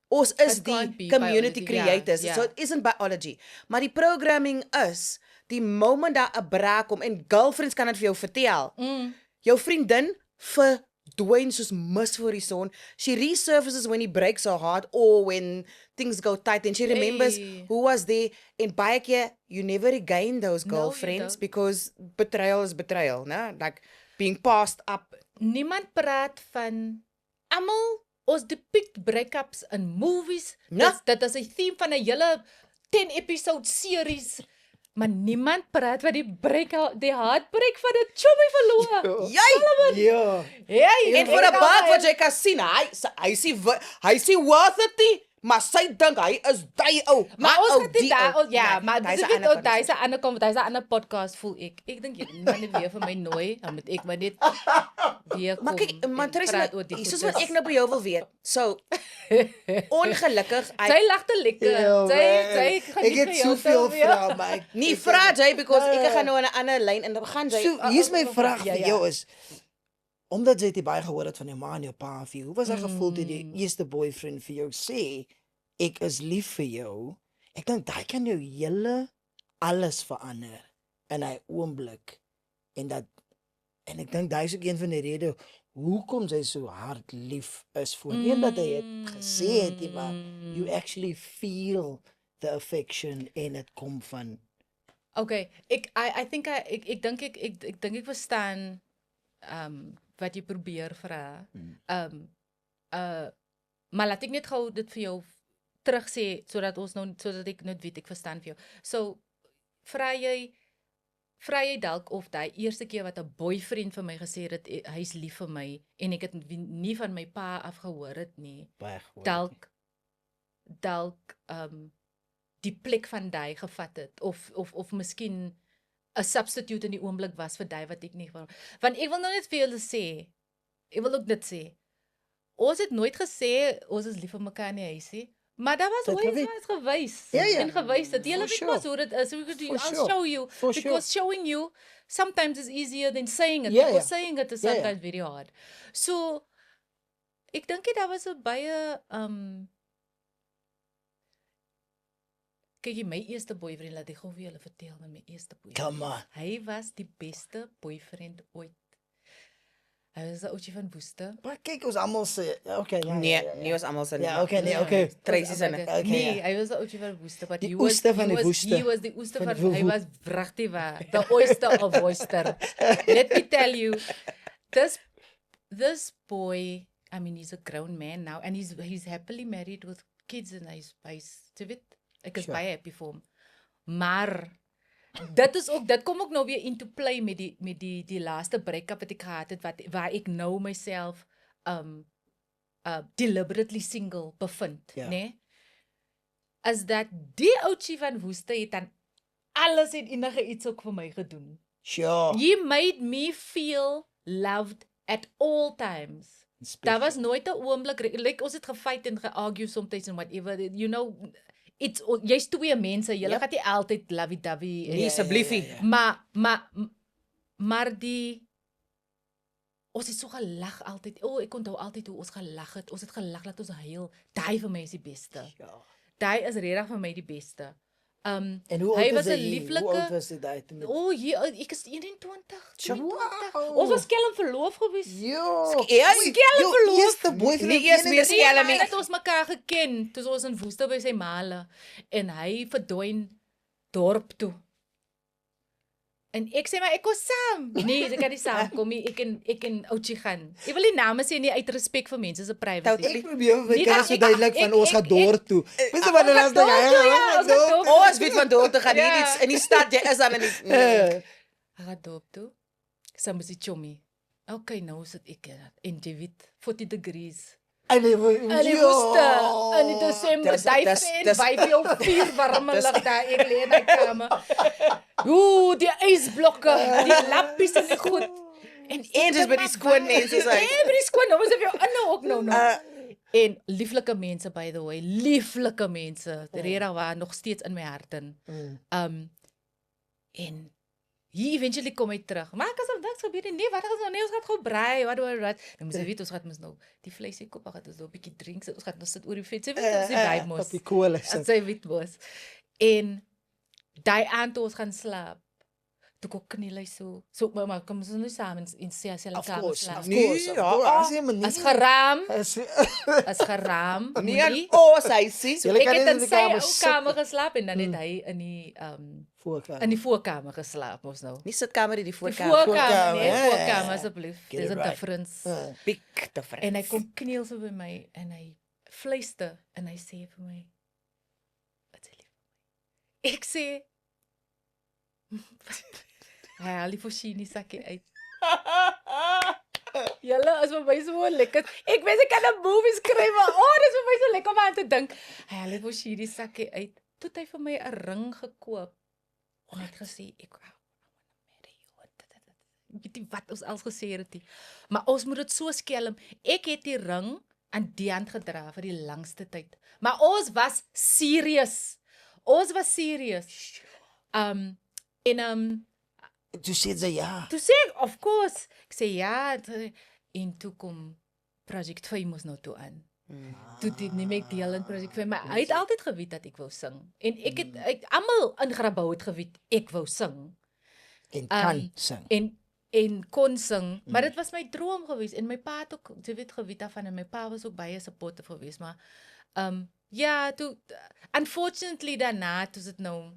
Speaker 1: Ons is
Speaker 3: It
Speaker 1: die
Speaker 3: can't be
Speaker 1: community
Speaker 3: biology,
Speaker 1: creators.
Speaker 3: yeah.
Speaker 1: So it isn't biology. Maar die programming is die moment daar 'n braak kom en girlfriends kan dit vir jou vertel. Jou vriendin verdwyn soos mis voor die son. She resurfaces when he breaks her heart or when things go tight and she remembers
Speaker 3: Hey.
Speaker 1: who was there. En baie keer you never regain those
Speaker 3: No, you
Speaker 1: girlfriends
Speaker 3: don't.
Speaker 1: because betrayal is betrayal, né? Like being passed up.
Speaker 3: Niemand praat van almal ons depict breakups in movies.
Speaker 1: Ja.
Speaker 3: Dit is 'n theme van 'n hele 10 episode series. Maar niemand praat van die heartbreak van 'n chummy verloor.
Speaker 1: Jy!
Speaker 2: Yeah.
Speaker 3: Hey,
Speaker 1: En vir 'n bad wat jy kan sien, hy sien worth it nie, maar sy dink hy is die ou.
Speaker 3: Maar ons
Speaker 1: ou,
Speaker 3: het dit
Speaker 1: die
Speaker 3: daar,
Speaker 1: ou.
Speaker 3: ja,
Speaker 1: Nee,
Speaker 3: maar
Speaker 1: daai
Speaker 3: dis
Speaker 1: is 'n
Speaker 3: weet
Speaker 1: ander
Speaker 3: ook daai is
Speaker 1: conversation.
Speaker 3: 'n ander podcast voel ek. Ek dink jy moet nie weer vir my nooi, dan moet ek maar net weer kom.
Speaker 1: Maar kyk, maar
Speaker 3: en
Speaker 1: Tracy,
Speaker 3: praat oor die
Speaker 1: soos
Speaker 3: goedes.
Speaker 1: wat ek nou by jou wil weet. So ongelukkig,
Speaker 3: Sy lag te lekker. Sy gaan
Speaker 2: ek
Speaker 3: nie
Speaker 2: het
Speaker 3: vir jou
Speaker 2: soveel
Speaker 3: tel, ja.
Speaker 2: vrae, maar ek
Speaker 1: nie vra jy because ek gaan nou in 'n ander lyn en dan gaan jy.
Speaker 2: So, hier's my vraag
Speaker 3: ja,
Speaker 2: vir
Speaker 3: ja.
Speaker 2: jou is omdat jy dit baie gehoor het van jou ma en jou pa vir jou, hoe was daai gevoel toe die eerste boyfriend vir jou sê ek is lief vir jou? Ek dink daai kan jou hele alles verander in 'n oomblik en ek dink daai is ook een van die redes hoekom sy so hard lief is vir nie dat hy het gesê het nie, maar you actually feel the affection en dit kom van
Speaker 3: Okay, I think ek dink ek verstaan wat jy probeer vra. Maar laat ek net gou dit vir jou terug sê sodat ek net weet ek verstaan vir jou. So vra jy vra jy dalk of daai eerste keer wat 'n boyfriend vir my gesê het hy's lief vir my en ek het nie van my pa afgehoor het nie.
Speaker 2: Baie goed.
Speaker 3: Dalk die plek van daai gevat het of miskien 'n substitute in die oomblik was vir daai wat ek nie wou. Want ek wil nou net vir julle sê, ek wil ook dit sê. Ons het nooit gesê ons is lief vir mekaar in die huisie. Maar daar was ooit iets gewys.
Speaker 2: Ja, ja.
Speaker 3: En gewys dat julle weet
Speaker 2: sure.
Speaker 3: mos hoe dit is. I'll
Speaker 2: sure.
Speaker 3: show you.
Speaker 2: For
Speaker 3: Because showing you sometimes is easier than saying it.
Speaker 2: Ja,
Speaker 3: Because
Speaker 2: ja.
Speaker 3: saying it is
Speaker 2: Ja, ja.
Speaker 3: sometimes very hard. So ek dink dit daar was 'n baie kyk my eerste boyfriend, laat ek gou vir julle vertel van my eerste boyfriend.
Speaker 2: Come on.
Speaker 3: Hy was die beste boyfriend ooit. Hy was 'n ouetjie van Woeste.
Speaker 2: Maar kyk ons almal sê, okay, ja.
Speaker 1: Nee,
Speaker 2: ja, ja.
Speaker 1: nie ons almal se nie.
Speaker 2: Ja, okay, nee, okay.
Speaker 1: Tracy se nie.
Speaker 2: Okay,
Speaker 3: Nee,
Speaker 2: ja.
Speaker 3: hy was 'n ouetjie van Woeste, but
Speaker 2: Die
Speaker 3: he was
Speaker 2: oester van die woeste.
Speaker 3: He was die oester
Speaker 2: Van
Speaker 3: van
Speaker 2: die
Speaker 3: hy
Speaker 2: woe-
Speaker 3: was wragtig waar. The oyster of oyster. Let me tell you, this boy, I mean he's a grown man now and he's happily married with kids and hy's jy weet, ek is
Speaker 2: Sure.
Speaker 3: baie happy vir hom. Maar dit kom ook nou weer into play met die laaste break-up wat ek gehad het waar ek nou myself deliberately single bevind,
Speaker 2: Ja.
Speaker 3: né? As dat die ouetjie van Woeste het dan alles en enige iets ook vir my gedoen.
Speaker 2: Sure.
Speaker 3: He made me feel loved at all times. Daar was nooit 'n oomblik, like ons het gefight en geargue soms en whatever, you know, jy's twee mense, julle
Speaker 2: Yep.
Speaker 3: gaan nie altyd lovey-dovey
Speaker 1: Nee, asseblief nie.
Speaker 3: maar ons het so gelag altyd. Ek onthou altyd hoe ons gelag het. Ons het gelag dat ons huil. Daai vir my is die beste.
Speaker 2: Ja.
Speaker 3: Daai is regtig vir my die beste.
Speaker 2: En hoe
Speaker 3: Hy
Speaker 2: oud
Speaker 3: was
Speaker 2: was
Speaker 3: 'n
Speaker 2: hy? Hoe
Speaker 3: lieflike
Speaker 2: oud was hy daai toe?
Speaker 3: ek is 21.
Speaker 2: Wow.
Speaker 3: Ons was skelm verloof gewees.
Speaker 2: Jo.
Speaker 1: Ja,
Speaker 2: Jou eerste boyfriend.
Speaker 1: Nie eers meer skelm nie.
Speaker 3: Het ons mekaar geken toe ons in Woeste by sy maale en hy verdwyn dorp toe. En ek sê maar ek kom saam. Nee, ek kan nie saamkom nie. Ek en ouetjie gaan. Ek wil nie name sê nie uit respek vir mense se privacy.
Speaker 2: Ek probeer vir
Speaker 3: Nee,
Speaker 2: my so
Speaker 3: ek-
Speaker 2: duidelik
Speaker 3: ek-
Speaker 2: van ons
Speaker 3: ek-
Speaker 2: gaan dorp toe. Weet jy wat
Speaker 3: ons
Speaker 2: dan
Speaker 3: gaan
Speaker 2: as jy
Speaker 3: dorp toe, ja, ons gaan dorp toe.
Speaker 1: Ons weet van dorp te gaan
Speaker 3: Ja.
Speaker 1: hier iets in die stad, jy is dan in die
Speaker 3: Hy gaan dorp toe. Saam met sy chommy. Okay, nou sit ek en jy weet 40 degrees.
Speaker 2: En hy
Speaker 3: In die Woeste, in die Desember,
Speaker 1: Dis-
Speaker 3: die
Speaker 1: dis-
Speaker 3: fan,
Speaker 1: dis-
Speaker 3: by veel 4 warme lig daar, ek lê in die kamer. Ooh, die ysblokke, die lappies en die goed. En
Speaker 1: dis by die skoon mense se huis.
Speaker 3: By die skoon, nou is dit jou inhou ook nou. En lieflike mense, by the way, lieflike mense, regtig waar nog steeds in my hart in. En hier eventually kom hy terug. Maar ek as om niks gebeur nie. Nee, wat gaan nou nee, ons gaan gou braai. Wat. Nou moet jy weet ons gaan mos nou die vleisie koop, gaan ons nou 'n bietjie drink sit. Ons gaan nou sit oor die vet. Jy weet ons die vibe mos.
Speaker 2: Op die kool is
Speaker 3: As jy weet mos. En daai aand toe ons gaan slaap. Toe kom kniel hy so. So maar kom ons nou saam in sy
Speaker 2: Of
Speaker 3: kamer
Speaker 2: course.
Speaker 3: slaap.
Speaker 2: Nee, ja. As jy maar nie.
Speaker 3: As geraam,
Speaker 2: As
Speaker 3: as geraam.
Speaker 1: Nie aan ons huisie.
Speaker 3: So
Speaker 2: Julle
Speaker 3: ek
Speaker 2: kan
Speaker 3: het
Speaker 2: nie
Speaker 3: in
Speaker 2: in die
Speaker 3: sy
Speaker 2: kamer
Speaker 3: ou
Speaker 2: sit
Speaker 3: kamer geslaap en dan het hy
Speaker 2: voorkamer.
Speaker 3: in die voorkamer geslaap mos nou.
Speaker 1: Nie sitkamer nie, die
Speaker 3: Die
Speaker 1: voorkamer.
Speaker 3: voorkamer, nee,
Speaker 2: ja, ja, ja.
Speaker 3: voorkamer asseblief.
Speaker 2: Get
Speaker 3: Dis
Speaker 2: it
Speaker 3: 'n
Speaker 2: right.
Speaker 3: difference.
Speaker 1: Big difference.
Speaker 3: En hy kom kniel so by my en hy fluister en hy sê vir my, "Wat sê lief?" Ek sê, "Hy haal die foschini sakkie uit." Julle is vir my so lekker. Ek weet ek kan 'n movie skryf, maar dis vir my so lekker om aan te dink. Hy haal die foschini sakkie uit. Toe het hy vir my 'n ring gekoop. En hy het gesê, "Ek wou marry you." Weet jy wat ons als gesê het nie. Maar ons moet dit so skelm. Ek het die ring aan die hand gedra vir die langste tyd. Maar ons was serious. Ons was serious.
Speaker 2: Toe sê sy ja.
Speaker 3: Toe sê ek, of course. Ek sê ja, en toe kom Project 5 mos nou toe aan. Toe dit neem ek deel in Project 5, maar hy het altyd geweet dat ek wou sing. En ek het almal in Grabouw het geweet ek wou sing.
Speaker 2: En kan sing.
Speaker 3: En kon sing, maar dit was my droom geweest en my pa het ook, jy weet, geweet daarvan en my pa was ook baie supportive geweest, maar ja, toe unfortunately daarna toe dit nou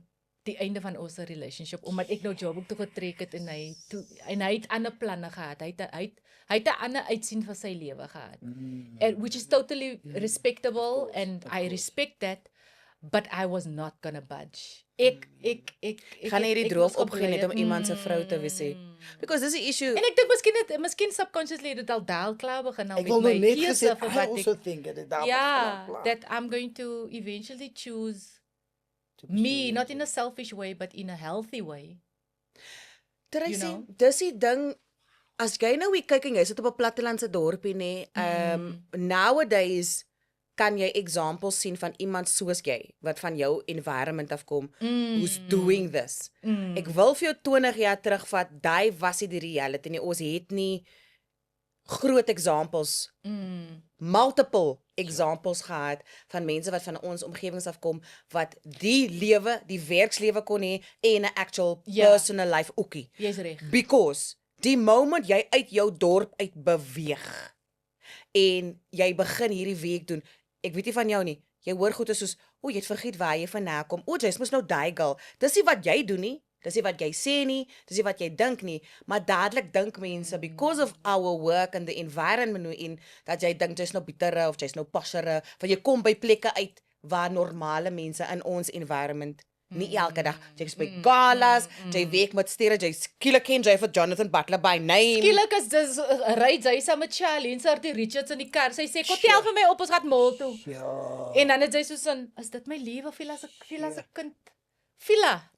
Speaker 3: die einde van ons relationship omdat ek nou job ook toe getrek het en hy het ander planne gehad. Hy het 'n ander uitsien vir sy lewe gehad. And which is totally respectable and I respect that. but I was not gonna budge. Ek
Speaker 1: Gaan jy die
Speaker 3: ek
Speaker 1: droom
Speaker 3: was
Speaker 1: opgee net om
Speaker 3: gebly,
Speaker 1: iemand se vrou te wees? Because dis die issue.
Speaker 3: En ek dink miskien subconsciously het dit al daal klaar begin nou
Speaker 2: Ek wil
Speaker 3: met
Speaker 2: nou
Speaker 3: my
Speaker 2: net
Speaker 3: keuse
Speaker 2: gesê,
Speaker 3: vir
Speaker 2: I
Speaker 3: wat
Speaker 2: also
Speaker 3: ek
Speaker 2: think that daar
Speaker 3: that I'm going to eventually choose me, not in a selfish way, but in a healthy way.
Speaker 1: Tracy,
Speaker 3: know?
Speaker 1: dis die ding, as jy nou hier kyk en jy sit op 'n plattelandse dorpie nê, nowadays kan jy examples sien van iemand soos jy wat van jou environment afkom who's doing this. Ek wil vir jou 20 jaar terugvat, daai was nie die reality nie. Ons het nie groot examples, multiple examples gehad van mense wat van ons omgewings afkom wat die lewe, die werkslewe kon hê en 'n actual personal life ookie.
Speaker 3: Jy's reg.
Speaker 1: Because die moment jy uit jou dorp uit beweeg en jy begin hierdie week doen, ek weet nie van jou nie, jy hoor goeie soos, o, jy het vergeet waar jy vandaan kom. O, jy's mos nou daai girl. Dis nie wat jy doen nie. Dis nie wat jy sê nie, dis nie wat jy dink nie, maar dadelik dink mense because of our work and the environment we're in dat jy dink jy's nou bittere of jy's nou pashere, want jy kom by plekke uit waar normale mense in ons environment nie elke dag jy speel galas, jy werk met sterre, jy skielik ken jy vir Jonathan Butler by name.
Speaker 3: Skielik is dis ry sy saam met Charlie en Sartie Richards in die kar. Sy sê, "Kom tel vir my op, ons gaan mall toe."
Speaker 2: Ja.
Speaker 3: En dan het sy soos in, "Is dit my liewe Vila se kind?" Vila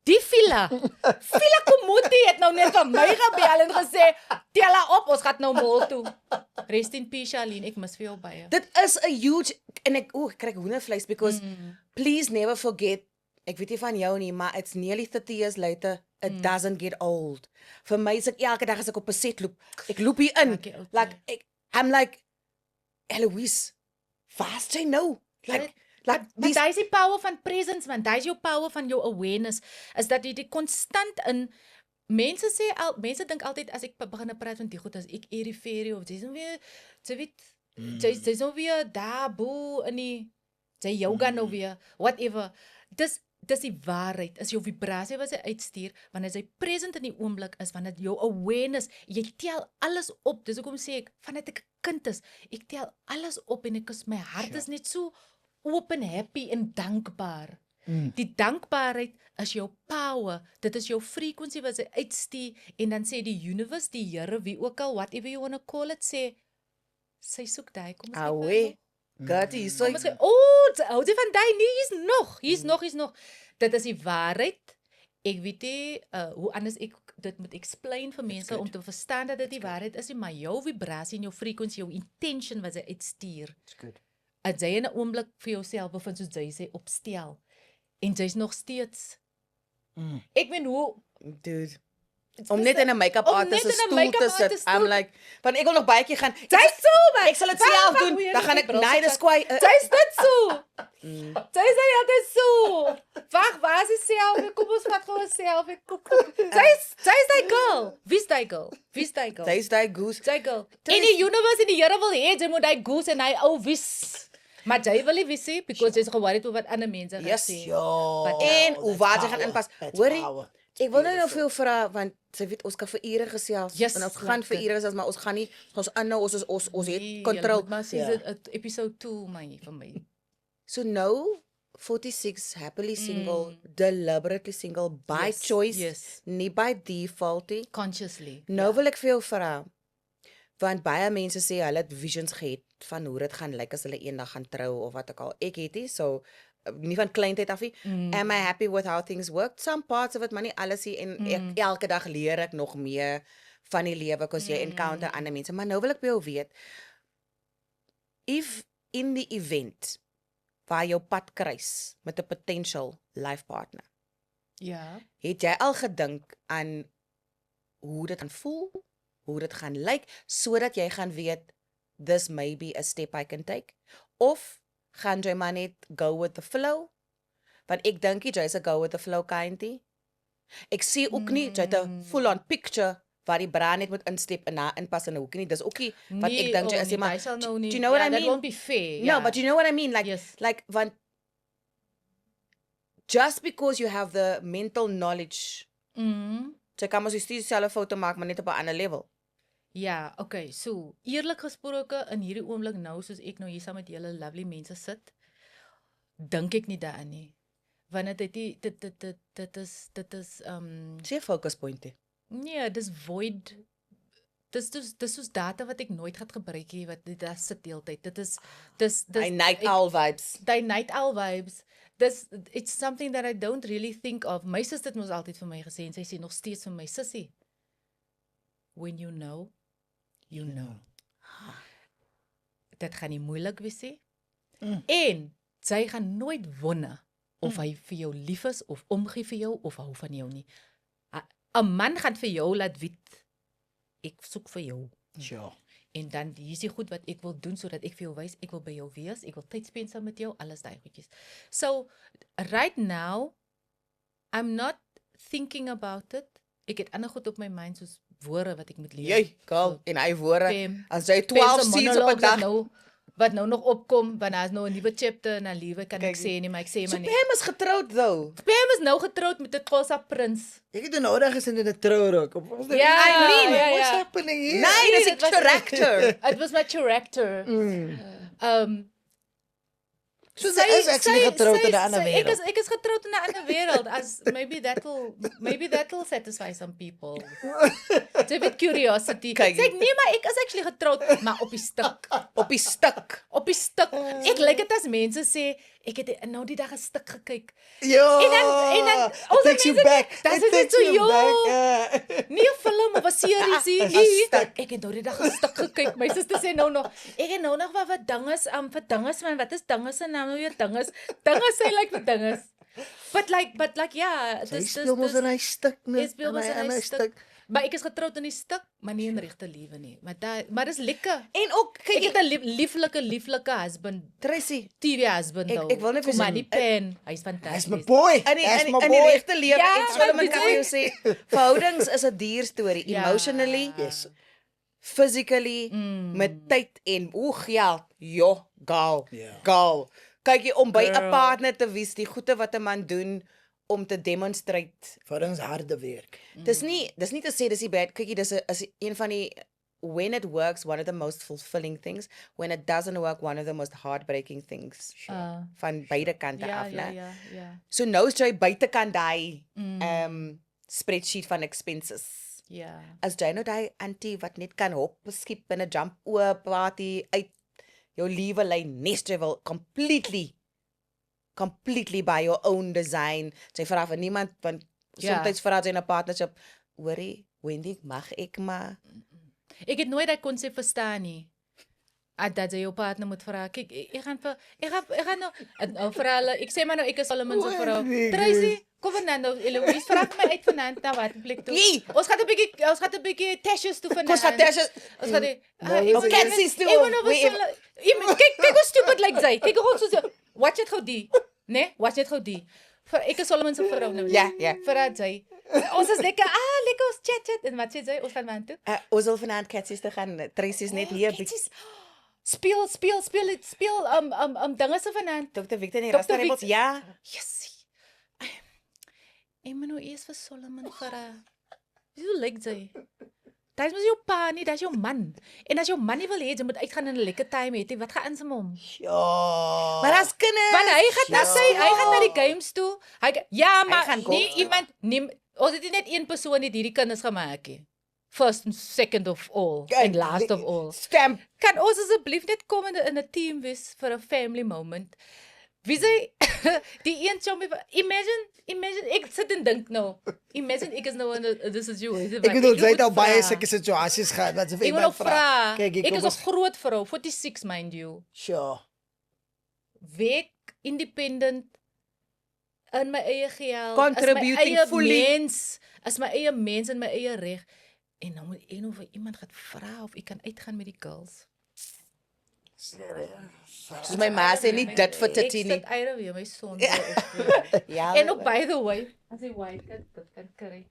Speaker 3: Komuti het nou net vir my gebel en gesê, "Tel haar op, ons gaan nou mall toe." Rest in peace, Charlene, ek mis vir jou baie.
Speaker 1: Dit is 'n huge en ek kry hoendervleis because please never forget, ek weet nie van jou nie, maar it's nearly 30 years later, it doesn't get old. Vir my is ek elke dag as ek op 'n set loop, ek loop hier in. I'm like, Eloise, waar's jy nou?
Speaker 3: Maar daai is die power van presence, man. Daai is jou power van jou awareness, is dat jy die konstant in mense dink altyd as ek begin praat van die goed as ek eriferie of jy's nou weer, jy weet, jy's nou weer daar bo in die jy yoga nou weer, whatever. Dis die waarheid, is jou vibrasie wat jy uitstuur wanneer jy present in die oomblik is, wanneer jou awareness, jy tel alles op. Dis hoekom sê ek, vandat ek 'n kind is, ek tel alles op en my hart is net so open, happy en dankbaar. Die dankbaarheid is jou power. Dit is jou frequency wat jy uitstuur en dan sê die universe, die Here, wie ook al, whatever you want to call it, sê sy soek daai, kom ons kyk.
Speaker 1: God, hys so.
Speaker 3: Hou jy van daai nie, hier's nog. Dit is die waarheid. Ek weet nie hoe anders ek dit moet explain vir mense om te verstaan dat dit die waarheid is, maar jou vibrasie en jou frequency, jou intention wat jy uitstuur. As jy in 'n oomblik vir jouself bevind soos jy sê opstel en jy's nog steeds. Ek weet hoe
Speaker 1: dude. Om net in 'n make-up artist se stoel te sit. I'm like, want ek wil nog baie keer gaan.
Speaker 3: Jy's so, man.
Speaker 1: Ek sal dit self doen. Dan gaan ek dis kwai.
Speaker 3: Jy's dit so. Jy's altyd so. Wag, waar is jy self? Kom ons vat gou self. Jy's daai girl. Wie's daai girl?
Speaker 1: Jy's daai goose.
Speaker 3: Daai girl. In die universe en die Here wil hê jy moet daai goose en hy ou wies. Maar jy wil nie wys nie because jy's ge-worried oor wat ander mense gaan sê.
Speaker 1: En hoe waar jy gaan inpas. Hoorie? Ek wil nou vir jou vra want sy weet ons kan vir ure gesels en ons gaan vir ure gesels, maar ons gaan nie ons inhou ons het kontrol.
Speaker 3: Maar sê dit episode 2 vir my.
Speaker 1: So nou 46 happily single, deliberately single by choice, nie by default nie.
Speaker 3: Consciously.
Speaker 1: Nou wil ek vir jou vra want baie mense sê hulle het visions gehad van hoe dit gaan lyk as hulle eendag gaan trou of wat ook al. Ek het nie so nie van kleintyd af nie. Am I happy with how things work? Some parts of it, maar nie alles nie. En elke dag leer ek nog meer van die lewe, because jy encounter ander mense. Maar nou wil ek by jou weet, if in the event waar jou pad kruis met 'n potential life partner, het jy al gedink aan hoe dit gaan voel, hoe dit gaan lyk, sodat jy gaan weet, this may be a step I can take? Of gaan jy maar net go with the flow? Want ek dink jy's a go with the flow kindie. Ek sê ook nie jy het 'n full on picture waar die brand net moet instep en na inpas in 'n hoekie nie. Dis ook nie wat ek dink jy is nie, maar do you know what I mean?
Speaker 3: That won't be fair.
Speaker 1: No, but you know what I mean? Like want just because you have the mental knowledge, jy kan mos dieselfde foto maak maar net op 'n ander level.
Speaker 3: Ja, okay, so eerlik gesproke in hierdie oomblik nou soos ek nou hier saam met julle lovely mense sit, dink ek nie daaraan nie. Want dit is
Speaker 1: Sê focus point.
Speaker 3: nee, dis void. Dis soos data wat ek nooit gaan gebruik nie, wat dit daar sit deeltyd. Dit is
Speaker 1: I night owl vibes.
Speaker 3: die night owl vibes. It's something that I don't really think of. My sussie het mos altyd vir my gesê en sy sê nog steeds vir my sussie. When you know, you know. Dit gaan nie moeilik wees nie. En sy gaan nooit wonder of hy vir jou lief is of omgee vir jou of hou van jou nie. 'n Man gaan vir jou laat weet ek soek vir jou.
Speaker 2: Sure.
Speaker 3: En dan hier is die goed wat ek wil doen sodat ek vir jou wys ek wil by jou wees, ek wil tyd spandeer saam met jou, alles daai goedjies. So right now I'm not thinking about it. Ek het ander goed op my mind soos woorde wat ek moet leer.
Speaker 1: Jy, girl, en hy woorde,
Speaker 3: Pam,
Speaker 1: as jy 12
Speaker 3: Pam se
Speaker 1: scenes op 'n
Speaker 3: monologues
Speaker 1: dag.
Speaker 3: wat nou nog opkom, want daar's nou 'n nuwe chapter en 'n liewe kan ek
Speaker 1: Kyk,
Speaker 3: sê nie, maar ek sê
Speaker 1: So
Speaker 3: maar nie.
Speaker 1: Pam is getroud though.
Speaker 3: Pam is nou getroud met 'n Xhosa prins.
Speaker 2: Ek het nou dag gesien in 'n trourok.
Speaker 3: Ja,
Speaker 2: what's
Speaker 3: ja.
Speaker 2: happening here?
Speaker 1: Nee, dis 'n
Speaker 3: dit was-
Speaker 1: character.
Speaker 3: It was my character.
Speaker 2: So sy is actually getroud in 'n ander wêreld.
Speaker 3: Ek is getroud in 'n ander wêreld as maybe that will satisfy some people. It's a bit curiosity.
Speaker 1: Kyk.
Speaker 3: Sê ek nee, maar ek is actually getroud, maar op die stuk.
Speaker 1: Op die stuk.
Speaker 3: Op die stuk. Ek lyk dit as mense sê ek het nou die dag 'n stuk gekyk.
Speaker 2: Ja.
Speaker 3: En dan
Speaker 2: it takes you back.
Speaker 3: Dan
Speaker 2: It
Speaker 3: sê dit
Speaker 2: takes
Speaker 3: so
Speaker 2: you
Speaker 3: jo.
Speaker 2: back.
Speaker 3: Nie 'n film of 'n serie nie. Ek het nou die dag 'n stuk gekyk. My suster sê nou nog, ek het nou nog wat dinges vir dinges man, wat is dinges se naam nou weer dinges? Dinges sê like vir dinges. But like ja,
Speaker 2: Sy speel mos in hy stuk net.
Speaker 3: Ek speel mos in hy stuk. Maar ek is getroud in die stuk, maar nie in regte lewe nie. Maar dis lekker.
Speaker 1: En ook
Speaker 3: Ek
Speaker 1: kyk
Speaker 3: het 'n lieflike husband,
Speaker 1: Tracy,
Speaker 3: TV husband
Speaker 1: Ek-
Speaker 3: nou.
Speaker 1: ek wil net vir
Speaker 3: maar
Speaker 1: sy-
Speaker 3: die pen, hy's
Speaker 2: Hy's my
Speaker 3: fantasties.
Speaker 2: boy.
Speaker 1: in
Speaker 2: Hy's my
Speaker 1: die
Speaker 2: boy.
Speaker 1: regte lewe
Speaker 3: Ja,
Speaker 1: en Solomon
Speaker 3: want
Speaker 1: kan
Speaker 3: jy-
Speaker 1: vir jou sê, verhoudings is 'n duur storie,
Speaker 3: Ja.
Speaker 1: emotionally,
Speaker 2: Yes.
Speaker 1: physically, met tyd en geld. Jo, gal.
Speaker 2: Ja.
Speaker 1: Gal. Kyk jy om by 'n
Speaker 3: Girl.
Speaker 1: partner te wees, die goeie wat 'n man doen om te demonstrate.
Speaker 2: Verhoudings harde werk.
Speaker 1: Dis nie te sê dis nie bad. Kyk jy, dis 'n is een van die when it works, one of the most fulfilling things. When it doesn't work, one of the most heartbreaking things. Van beide kante
Speaker 3: Ja,
Speaker 1: af, né?
Speaker 3: ja.
Speaker 1: So nou is jy buitekant daai spreadsheet van expenses.
Speaker 3: Ja.
Speaker 1: As jy nou daai auntie wat net kan hop, skiep in 'n jump oop party uit jou liewe lyn nest jy wil completely by your own design. Sy vra vir niemand want
Speaker 3: Ja.
Speaker 1: soms vra sy in 'n partnership, hoorie, Wendy, mag ek maar
Speaker 3: Ek het nooit daai konsep verstaan nie. Dat jy jou partner moet vra. Kyk, ek gaan nou vra hulle. Ek sê maar nou ek is Solomon se vrou. Tracy, kom dan nou. Eloise vra vir my uit vanaand na wat plek toe.
Speaker 1: Wie?
Speaker 3: Ons gaan 'n bietjie Tashes toe vanaand.
Speaker 1: Kos van Tasha.
Speaker 3: Ons gaan die
Speaker 1: Ons Catsies toe.
Speaker 3: Kyk hoe stupid lyk sy. Kyk hoe ons so watch dit gou die. Nee, watch dit gou die. Ek is Solomon se vrou nou.
Speaker 1: Ja.
Speaker 3: Vir sy. Ons is lekker ons chat en wat sê sy? Ons gaan man toe.
Speaker 1: Ons wil vanaand Catsies te gaan. Tracy's net hier.
Speaker 3: Kitties. Speel dinge se vanaand.
Speaker 1: Dr. Victor en die
Speaker 3: Dr.
Speaker 1: Rasta Rebels.
Speaker 3: Victor.
Speaker 1: Ja.
Speaker 3: Yes. Ek moet nou eers vir Solomon vra. Hoe lyk sy? Dit is mos jou pa nie, dit is jou man. En as jou man nie wil hê jy moet uitgaan en 'n lekker time hê, wat gaan in sy hom?
Speaker 2: Ja.
Speaker 1: Maar as kinders.
Speaker 3: Want hy gaan na die games toe. Maar
Speaker 1: gaan
Speaker 3: nie
Speaker 1: golf
Speaker 3: iemand ons het nie net een persoon het hierdie kinders gemaak nie. First and second of all and last of all.
Speaker 1: Stamp.
Speaker 3: Kan ons asseblief net kom in 'n team wees vir 'n family moment? Wie sê die een chommy imagine ek sit en dink nou. Imagine ek is nou in 'n situation.
Speaker 2: Ek bedoel jy het al baie sulke situasies gehad wat jy vir
Speaker 3: Ek wil
Speaker 2: iemand
Speaker 3: nog vra.
Speaker 2: Kyk,
Speaker 3: Ek
Speaker 2: kom
Speaker 3: is 'n groot vrou, 46 mind you.
Speaker 2: Sure.
Speaker 3: Werk independent in my eie geld,
Speaker 1: Contributing
Speaker 3: as my
Speaker 1: fully.
Speaker 3: eie mens in my eie reg. En nou moet ek nog vir iemand gaan vra of ek kan uitgaan met die girls.
Speaker 1: Soos my ma sê nie dit vir Titi nie.
Speaker 3: Ek sit uit weer my son.
Speaker 1: Ja.
Speaker 3: En ook by the way, as hy white dit kan kry.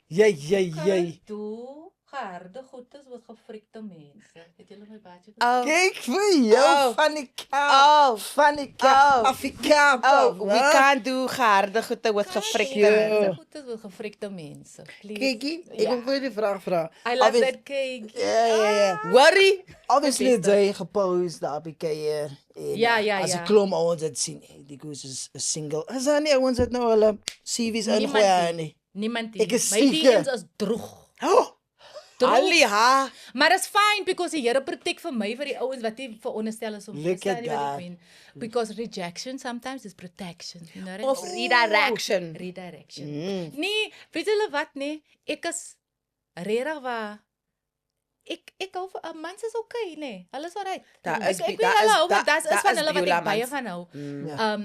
Speaker 2: Jy.
Speaker 3: Toe Geharde goedes word gefrikte mense. Het julle my baadjie
Speaker 1: Oh,
Speaker 2: Kyk vir jou
Speaker 1: Oh.
Speaker 2: van die kap.
Speaker 1: Oh.
Speaker 2: Van die kap.
Speaker 1: Oh.
Speaker 2: Af die kap.
Speaker 1: oh, we can't do geharde goede with gefrikte
Speaker 2: Sure.
Speaker 1: mense.
Speaker 3: Goedes word gefrikte mense. Please.
Speaker 2: Kykie, ek
Speaker 3: Ja.
Speaker 2: wil vir jou die vraag vra.
Speaker 3: I love
Speaker 2: Obvious-
Speaker 3: that cake.
Speaker 2: Ja.
Speaker 1: Worry.
Speaker 2: Obviously het
Speaker 3: beste.
Speaker 2: jy gepost daar by kuier. En
Speaker 3: Ja, ja,
Speaker 2: as
Speaker 3: ja.
Speaker 2: 'n klomp ouens het sien, die goes is 'n single. As daar nie ouens het nou hulle CV's
Speaker 3: Niemand
Speaker 2: ingooi
Speaker 3: nie.
Speaker 2: nie.
Speaker 3: Niemand
Speaker 2: Ek
Speaker 3: nie.
Speaker 2: is
Speaker 3: My
Speaker 2: seker.
Speaker 3: DM's is droeg.
Speaker 2: Oh,
Speaker 3: Droeg.
Speaker 1: Aliha.
Speaker 3: Maar is fine because die Here protect vir my vir die ouens wat nie veronderstel is om
Speaker 2: Look
Speaker 3: verstaan
Speaker 2: at
Speaker 3: nie wat
Speaker 2: that.
Speaker 3: ek meen. Because rejection sometimes is protection. You know
Speaker 1: Of
Speaker 3: what?
Speaker 1: redirection.
Speaker 3: Redirection.
Speaker 1: Mm.
Speaker 3: Nee, weet julle wat nee? Ek is regtig waar ek hou van mans is okay nee. Hulle is alright.
Speaker 1: Daar
Speaker 3: Ek
Speaker 1: is
Speaker 3: weet
Speaker 1: daar
Speaker 3: hulle
Speaker 1: is-
Speaker 3: hou, maar
Speaker 1: daar-
Speaker 3: dit is
Speaker 1: daar
Speaker 3: van
Speaker 1: is
Speaker 3: hulle wat
Speaker 1: Beulah
Speaker 3: ek baie
Speaker 1: mans.
Speaker 3: van hou.
Speaker 2: Ja.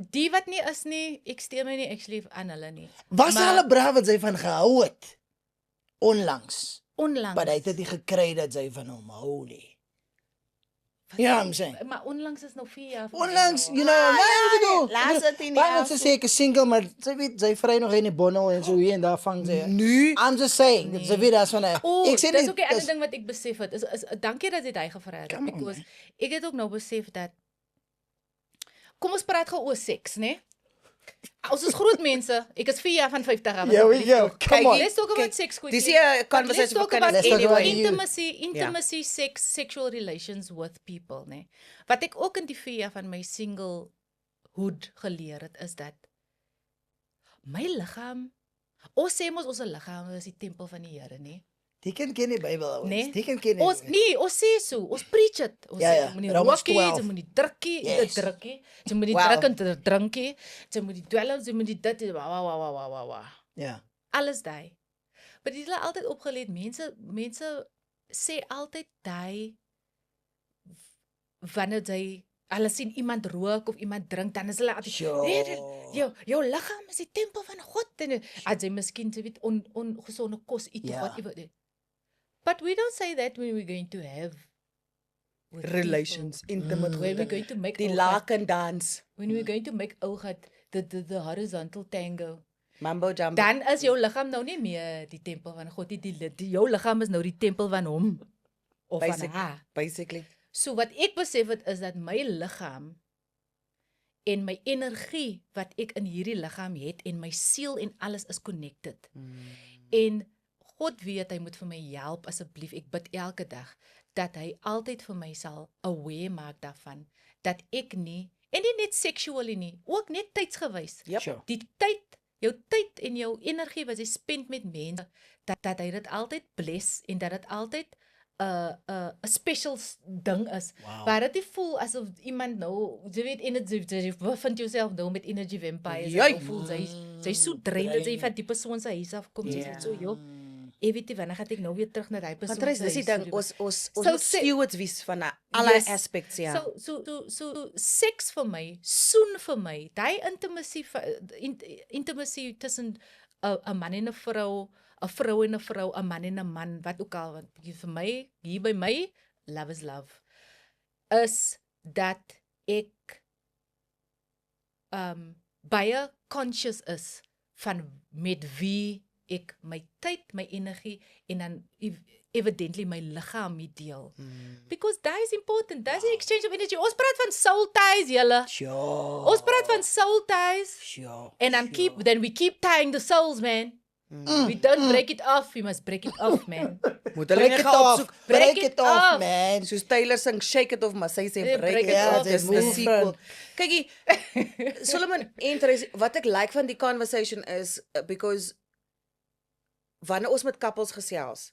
Speaker 3: Die wat nie is nie, ek steur my nie actually aan hulle nie.
Speaker 2: was
Speaker 3: Maar-
Speaker 2: hulle braaf wat sy van gehou het? Onlangs.
Speaker 3: Onlangs.
Speaker 2: Maar hy het dit nie gekry dat sy van hom hou nie. Ja, I'm saying.
Speaker 3: Maar onlangs is nou 4 jaar.
Speaker 2: Onlangs, you know, nee, ek bedoel.
Speaker 1: laat dit nie
Speaker 2: Baie
Speaker 1: af.
Speaker 2: mense sê ek is single, maar sy weet sy vry nog in die bonnel en so hier en daar vang sy.
Speaker 1: Nu.
Speaker 2: I'm just saying, nee. Sy weet daar's van 'n
Speaker 3: O,
Speaker 2: ek sê
Speaker 3: dis
Speaker 2: nie
Speaker 3: ook 'n ander
Speaker 2: dis-
Speaker 3: ding wat ek besef het. Is dankie dat dit hy gevra het
Speaker 2: Come on,
Speaker 3: because
Speaker 2: man.
Speaker 3: ek het ook nou besef dat kom ons praat gou oor seks, né? Ons is groot mense. Ek is 4 jaar van 50 af.
Speaker 2: Here we go. Come on.
Speaker 3: Let's talk about
Speaker 1: Kyk,
Speaker 3: sex quickly.
Speaker 1: Dis hier 'n
Speaker 3: But
Speaker 1: conversation
Speaker 3: let's
Speaker 1: vir
Speaker 3: talk
Speaker 1: kinders
Speaker 3: about
Speaker 2: Let's talk about
Speaker 1: anyway.
Speaker 2: you.
Speaker 3: intimacy, sex, sexual relations with people, né? Wat ek ook in die 4 jaar van my singlehood geleer het is dat my liggaam, ons sê mos ons liggaam is die tempel van die Here, né?
Speaker 2: Die kind ken die Bybel ouens.
Speaker 3: Nee.
Speaker 2: Die kind ken
Speaker 3: Ons nee, ons sê so, ons preach dit. Ons
Speaker 2: Ja,
Speaker 3: sê
Speaker 2: ja,
Speaker 3: jy moet nie
Speaker 2: Romans
Speaker 3: rookie,
Speaker 2: 12.
Speaker 3: jy moet nie drukkie,
Speaker 2: Yes.
Speaker 3: drukkie. Jy moet nie
Speaker 1: Wow.
Speaker 3: druk en drinkie. Jy moet nie dwelm, jy moet nie dit wa.
Speaker 2: Ja.
Speaker 3: Alles daai. Maar dit is altyd opgeleer. Mense sê altyd daai wanneer jy hulle sien iemand rook of iemand drink, dan is hulle altyd
Speaker 2: Sure.
Speaker 3: jou liggaam is die tempel van God en as jy miskien jy weet ongesonde kos eet
Speaker 2: Ja.
Speaker 3: of whatever. But we don't say that when we're going to have with
Speaker 1: Relations,
Speaker 3: people.
Speaker 1: intimate
Speaker 3: When we're
Speaker 1: goede.
Speaker 3: going to make
Speaker 1: Die
Speaker 3: oog-
Speaker 1: laken dans.
Speaker 3: when we're going to make oog the horizontal tango.
Speaker 1: Mambo jumbo.
Speaker 3: Dan is jou liggaam nou nie meer die tempel van God nie. Jou liggaam is nou die tempel van hom of van
Speaker 1: Basic-
Speaker 3: haar.
Speaker 1: basically.
Speaker 3: So wat ek besef het is dat my liggaam en my energie wat ek in hierdie liggaam het en my siel en alles is connected. En God weet hy moet vir my help asseblief. Ek bid elke dag dat hy altyd vir my sal aware maak daarvan dat ek nie en nie net sexually nie, ook net tydsgewys.
Speaker 1: Yep.
Speaker 2: Sure.
Speaker 3: Die tyd, jou tyd en jou energie wat jy spend met mense, dat hy dit altyd bless en dat dit altyd 'n special ding is.
Speaker 2: Wow.
Speaker 3: Waar dit nie voel asof iemand nou, jy weet, jy vind jouself nou met energy vampires.
Speaker 1: Jy.
Speaker 3: En voel sy so drain dat jy van die persoon se huis af kom. Jy
Speaker 1: Ja.
Speaker 3: sê so, joh, ek weet nie wanneer gaan ek nou weer terug na daai persoon.
Speaker 1: Want
Speaker 3: se
Speaker 1: dis die
Speaker 3: huis
Speaker 1: ding,
Speaker 3: toe.
Speaker 1: ons
Speaker 3: So
Speaker 1: moet
Speaker 3: sê-
Speaker 1: stewards wees van alle
Speaker 3: Yes.
Speaker 1: aspects, ja.
Speaker 3: So seks vir my, soen vir my, daai intimacy tussen 'n man en 'n vrou, 'n vrou en 'n vrou, 'n man en 'n man, wat ook al, want vir my, hier by my, love is love, is dat ek baie conscious is van met wie ek my tyd, my energie en dan evidently my liggaam mee deel. Because that is important. That's the exchange of energy. Ons praat van soul ties, julle.
Speaker 2: Sure.
Speaker 3: Ons praat van soul ties.
Speaker 2: Sure.
Speaker 3: And then we keep tying the souls, man. We don't break it off. We must break it off, man.
Speaker 1: Moet hulle
Speaker 2: Break
Speaker 1: nie
Speaker 2: it
Speaker 1: gaan
Speaker 2: off.
Speaker 1: opsoek.
Speaker 2: Break
Speaker 3: Break
Speaker 2: it
Speaker 3: it
Speaker 2: off,
Speaker 3: off.
Speaker 2: man.
Speaker 1: Soos Taylor sing Shake It Off, maar sy sê
Speaker 3: Nee,
Speaker 1: break it
Speaker 2: Ja,
Speaker 1: off.
Speaker 2: dis
Speaker 1: Dis 'n
Speaker 2: move
Speaker 1: sequel.
Speaker 2: van-
Speaker 1: Kykie, Solomon, wat ek like van die conversation is because wanneer ons met couples gesels,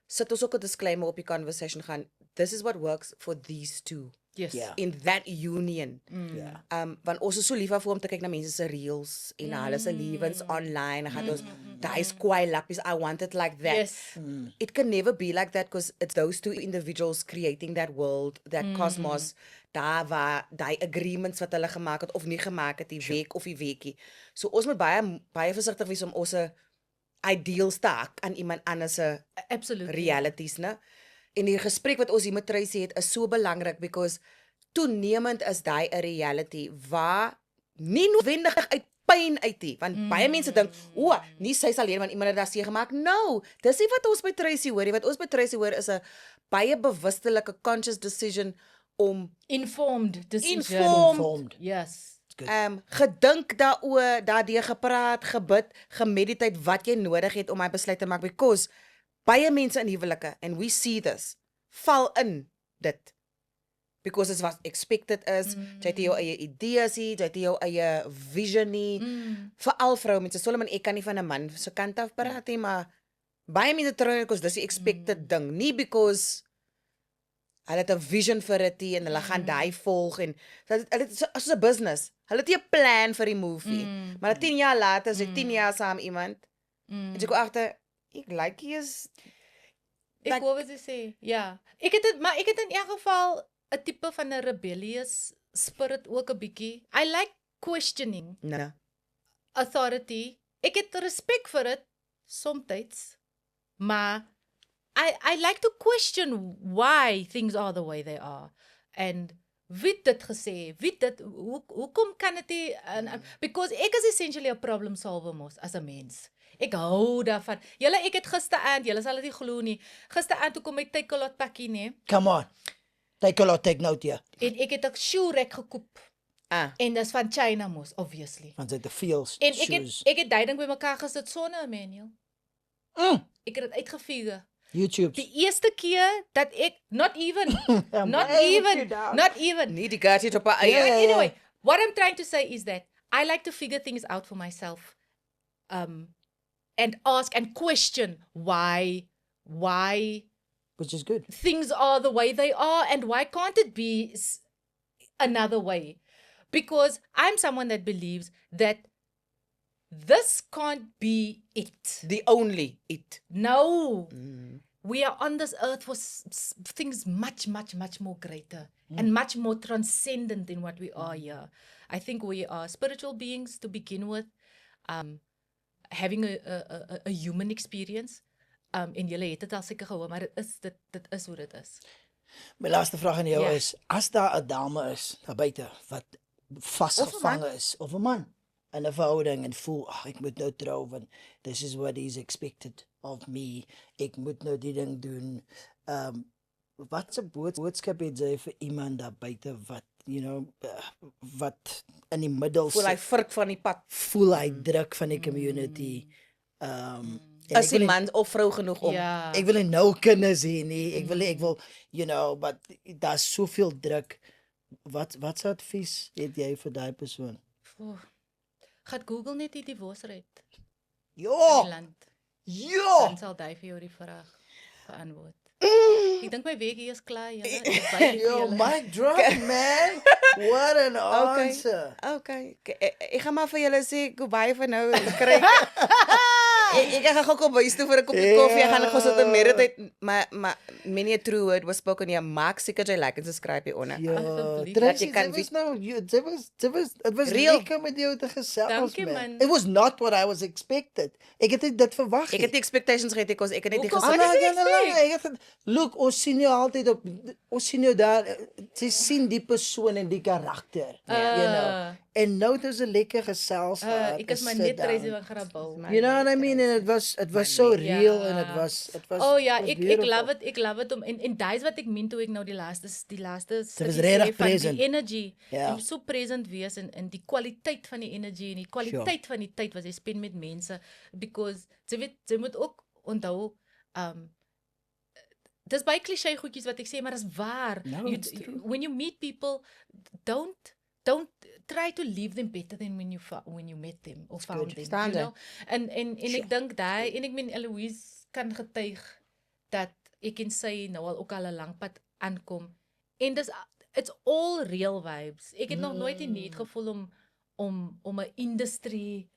Speaker 1: sit ons ook 'n disclaimer op die conversation gaan, this is what works for these two
Speaker 3: Yes.
Speaker 2: Ja.
Speaker 1: in that union.
Speaker 2: Ja.
Speaker 1: Want ons is so lief daarvoor om te kyk na mense se reels en na hulle se lewens online. Dan gaan ons daai squai lappies, I want it like that.
Speaker 3: Yes.
Speaker 1: It can never be like that because it's those two individuals creating that world, that cosmos, daar waar die agreements wat hulle gemaak het of nie gemaak het, die week of die weekie. So ons moet baie versigtig wees om ons ideals te hak aan iemand anders se
Speaker 3: Absolutely.
Speaker 1: realities, né? En die gesprek wat ons hier met Tracy het is so belangrik because toenemend is daai 'n reality waar nie noodwendig uit pyn uit nie. Want baie mense dink, o, nie sy is alleen want iemand het daar seer gemaak. No, dis nie wat ons by Tracy hoor nie. Wat ons by Tracy hoor is 'n baie bewustelike conscious decision om
Speaker 3: Informed decision.
Speaker 2: Informed.
Speaker 3: Yes.
Speaker 1: gedink daaroor, daardeur gepraat, gebid, gemeditate wat jy nodig het om hy besluit te maak because baie mense in huwelike and we see this val in dit. Because it's wat expected is, jy het jou eie idees nie, jy het jou eie vision nie. Veral vroumense, Solomon, ek kan nie van 'n man se kant af praat nie, maar baie mense trou because dis die expected ding, nie because hulle het 'n vision vir dit nie en hulle gaan daai volg en hulle het soos 'n business. Hulle het nie 'n plan vir die movie, maar 10 jaar later, as jy 10 jaar saam iemand, en jy kom agter, ek like jy is
Speaker 3: Ek hoor wat jy sê. Ja. Ek het in elk geval 'n tipe van 'n rebellious spirit ook 'n bietjie. I like questioning
Speaker 1: nee.
Speaker 3: authority. Ek het respek vir dit soms, maar I like to question why things are the way they are. And wie het dit gesê? Wie het dit hoekom kan dit nie because ek is essentially 'n problem solver mos as 'n mens. Ek hou daarvan. Ek het gisteraand, julle sal dit nie glo nie. Gisteraand toe kom my Takealot pakkie, nee.
Speaker 2: Come on. Take a lot, take note hier.
Speaker 3: En ek het 'n shoe rack gekoop. En dis van China mos, obviously.
Speaker 2: Want sy het 'n feels
Speaker 3: En
Speaker 2: shoes.
Speaker 3: ek het daai ding bymekaar gesit sonder 'n manual. Ek het dit uitgefigure.
Speaker 2: YouTube.
Speaker 3: Die eerste keer dat ek not even
Speaker 1: Nie die gadget op 'n eie.
Speaker 2: Ja.
Speaker 3: Anyway, what I'm trying to say is that I like to figure things out for myself. And ask and question why
Speaker 2: Which is good.
Speaker 3: things are the way they are and why can't it be another way? Because I'm someone that believes that this can't be it.
Speaker 1: The only it.
Speaker 3: No. We are on this earth for things much more greater and much more transcendent than what we are here. I think we are spiritual beings to begin with, having a human experience. En julle het dit al seker gehoor, maar dit is hoe dit is.
Speaker 2: My laaste vraag aan jou
Speaker 3: Ja.
Speaker 2: is, as daar 'n dame is daar buite wat vasgevang is of 'n man in 'n verhouding en voel, ek moet nou trou want this is what is expected of me. Ek moet nou die ding doen. Wat 'n boodskap het jy vir iemand daar buite wat, wat in die middel
Speaker 1: Voel hy virk van die pad.
Speaker 2: voel hy druk van die community. En
Speaker 1: Is
Speaker 2: ek wil
Speaker 1: die
Speaker 2: nie-
Speaker 1: man of vrou genoeg om?
Speaker 3: Ja.
Speaker 2: Ek wil nie nou kinders hê nie. Ek wil but daar's soveel druk. Wat se advies het jy vir daai persoon?
Speaker 3: Gaan Google net die divorce rate in
Speaker 2: Ja.
Speaker 3: die land.
Speaker 2: Ja.
Speaker 3: Dan sal hy vir jou die vraag beantwoord. Ek dink my week hier is klaar, julle. Ek is baie lief vir
Speaker 2: Yo,
Speaker 3: julle.
Speaker 2: mic drop, man. What an answer.
Speaker 1: Okay. Ek gaan maar vir julle sê goodbye vir nou. Kry ek gaan gou kom bys toe vir 'n koppie koffie. Ek gaan gou sit en meditate. Maar many a true word was spoken. Ja, maak seker jy like en subscribe hieronder.
Speaker 2: Ja,
Speaker 3: Asseblief.
Speaker 2: Tracy,
Speaker 1: Dat jy kan
Speaker 2: dit was nou, it was
Speaker 1: Real.
Speaker 2: lekker met jou te gesels,
Speaker 3: Dankie,
Speaker 2: man.
Speaker 3: man.
Speaker 2: It was not what I was expected. Ek het nie dit verwag
Speaker 1: Ek het nie expectations gehad because ek het net nie
Speaker 3: Hoekom?
Speaker 1: gesê.
Speaker 3: Wat is die
Speaker 2: Ek het look, ons sien jou altyd op, ons sien jou daar, jy sien die persoon en die karakter, En nou het ons 'n lekker gesels gehad.
Speaker 3: Ek is maar
Speaker 2: sit
Speaker 3: net
Speaker 2: down.
Speaker 3: Tracy van Grabouw.
Speaker 2: You know what I mean? And it was so real and it was
Speaker 3: Oh ja,
Speaker 2: it was
Speaker 3: ek
Speaker 2: beautiful.
Speaker 3: love it om en daai is wat ek meen toe ek nou die laaste
Speaker 2: was
Speaker 3: stukkie
Speaker 2: regtig
Speaker 3: sê van
Speaker 2: present.
Speaker 3: die energy.
Speaker 2: Ja.
Speaker 3: Om so present wees en die kwaliteit van die energie en die kwaliteit van die tyd wat jy spend met mense because jy moet ook onthou dis baie cliché goedjies wat ek sê, maar dis waar.
Speaker 2: No, it's true.
Speaker 3: When you meet people, don't try to leave them better than when you met them or found them.
Speaker 1: Staan
Speaker 3: You know? En ek dink daai en ek meen Eloise kan getuig dat ek en sy nou al ook al 'n lang pad aankom. En it's all real vibes. Ek het nog nooit die need gevoel om 'n industry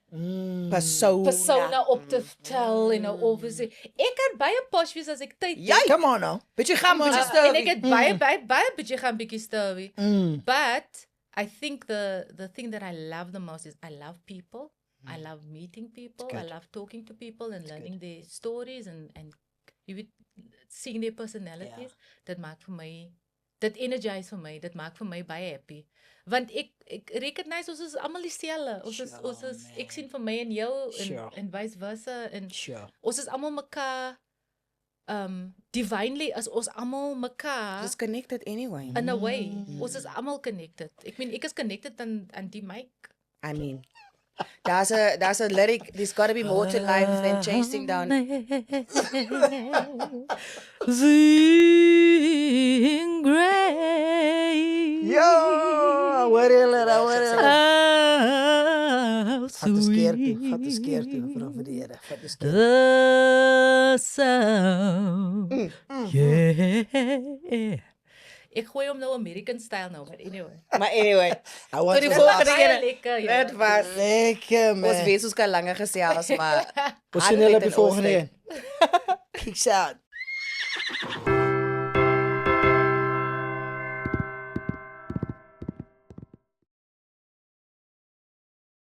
Speaker 3: persona op te tel en nou obviously ek kan baie posh wees as ek tyd het.
Speaker 2: Come on now.
Speaker 1: Bietjie gaan bietjie
Speaker 3: En
Speaker 1: stil.
Speaker 3: ek het baie bietjie gaan bietjie stirwy. But I think the thing that I love the most is I love people. I love meeting people. I love talking to people and learning their stories and you seeing their personalities. Dit maak vir my dit energise vir my, dit maak vir my baie happy. Want ek recognize ons is almal dieselfde. Ons is ek sien vir my en jou en vice versa en ons is almal mekaar divinely as ons almal mekaar
Speaker 1: Just connected anyway.
Speaker 3: in a way. Ons is almal connected. Ek meen ek is connected aan die mic.
Speaker 1: I mean, there's a lyric, there's got to be more to life than chasing down.
Speaker 3: Sing grace.
Speaker 2: Ja, hoor julle, hoor julle.
Speaker 3: How
Speaker 2: Vat 'n skeer toe,
Speaker 3: sweet
Speaker 2: vat 'n skeer toe vir die Here, vat 'n skeer.
Speaker 3: the sound. Yeah. Ek gooi hom nou American style nou, but anyway.
Speaker 1: Maar anyway,
Speaker 2: I want
Speaker 1: tot die
Speaker 2: to
Speaker 1: volgende
Speaker 3: Baie
Speaker 1: keer.
Speaker 3: lekker, ja.
Speaker 1: Dit was,
Speaker 2: lekker man.
Speaker 1: ons weet ons kan langer gesels, maar
Speaker 2: Ons sien julle op die
Speaker 1: Hartlik in
Speaker 2: volgende
Speaker 1: ons
Speaker 2: een. Peace out.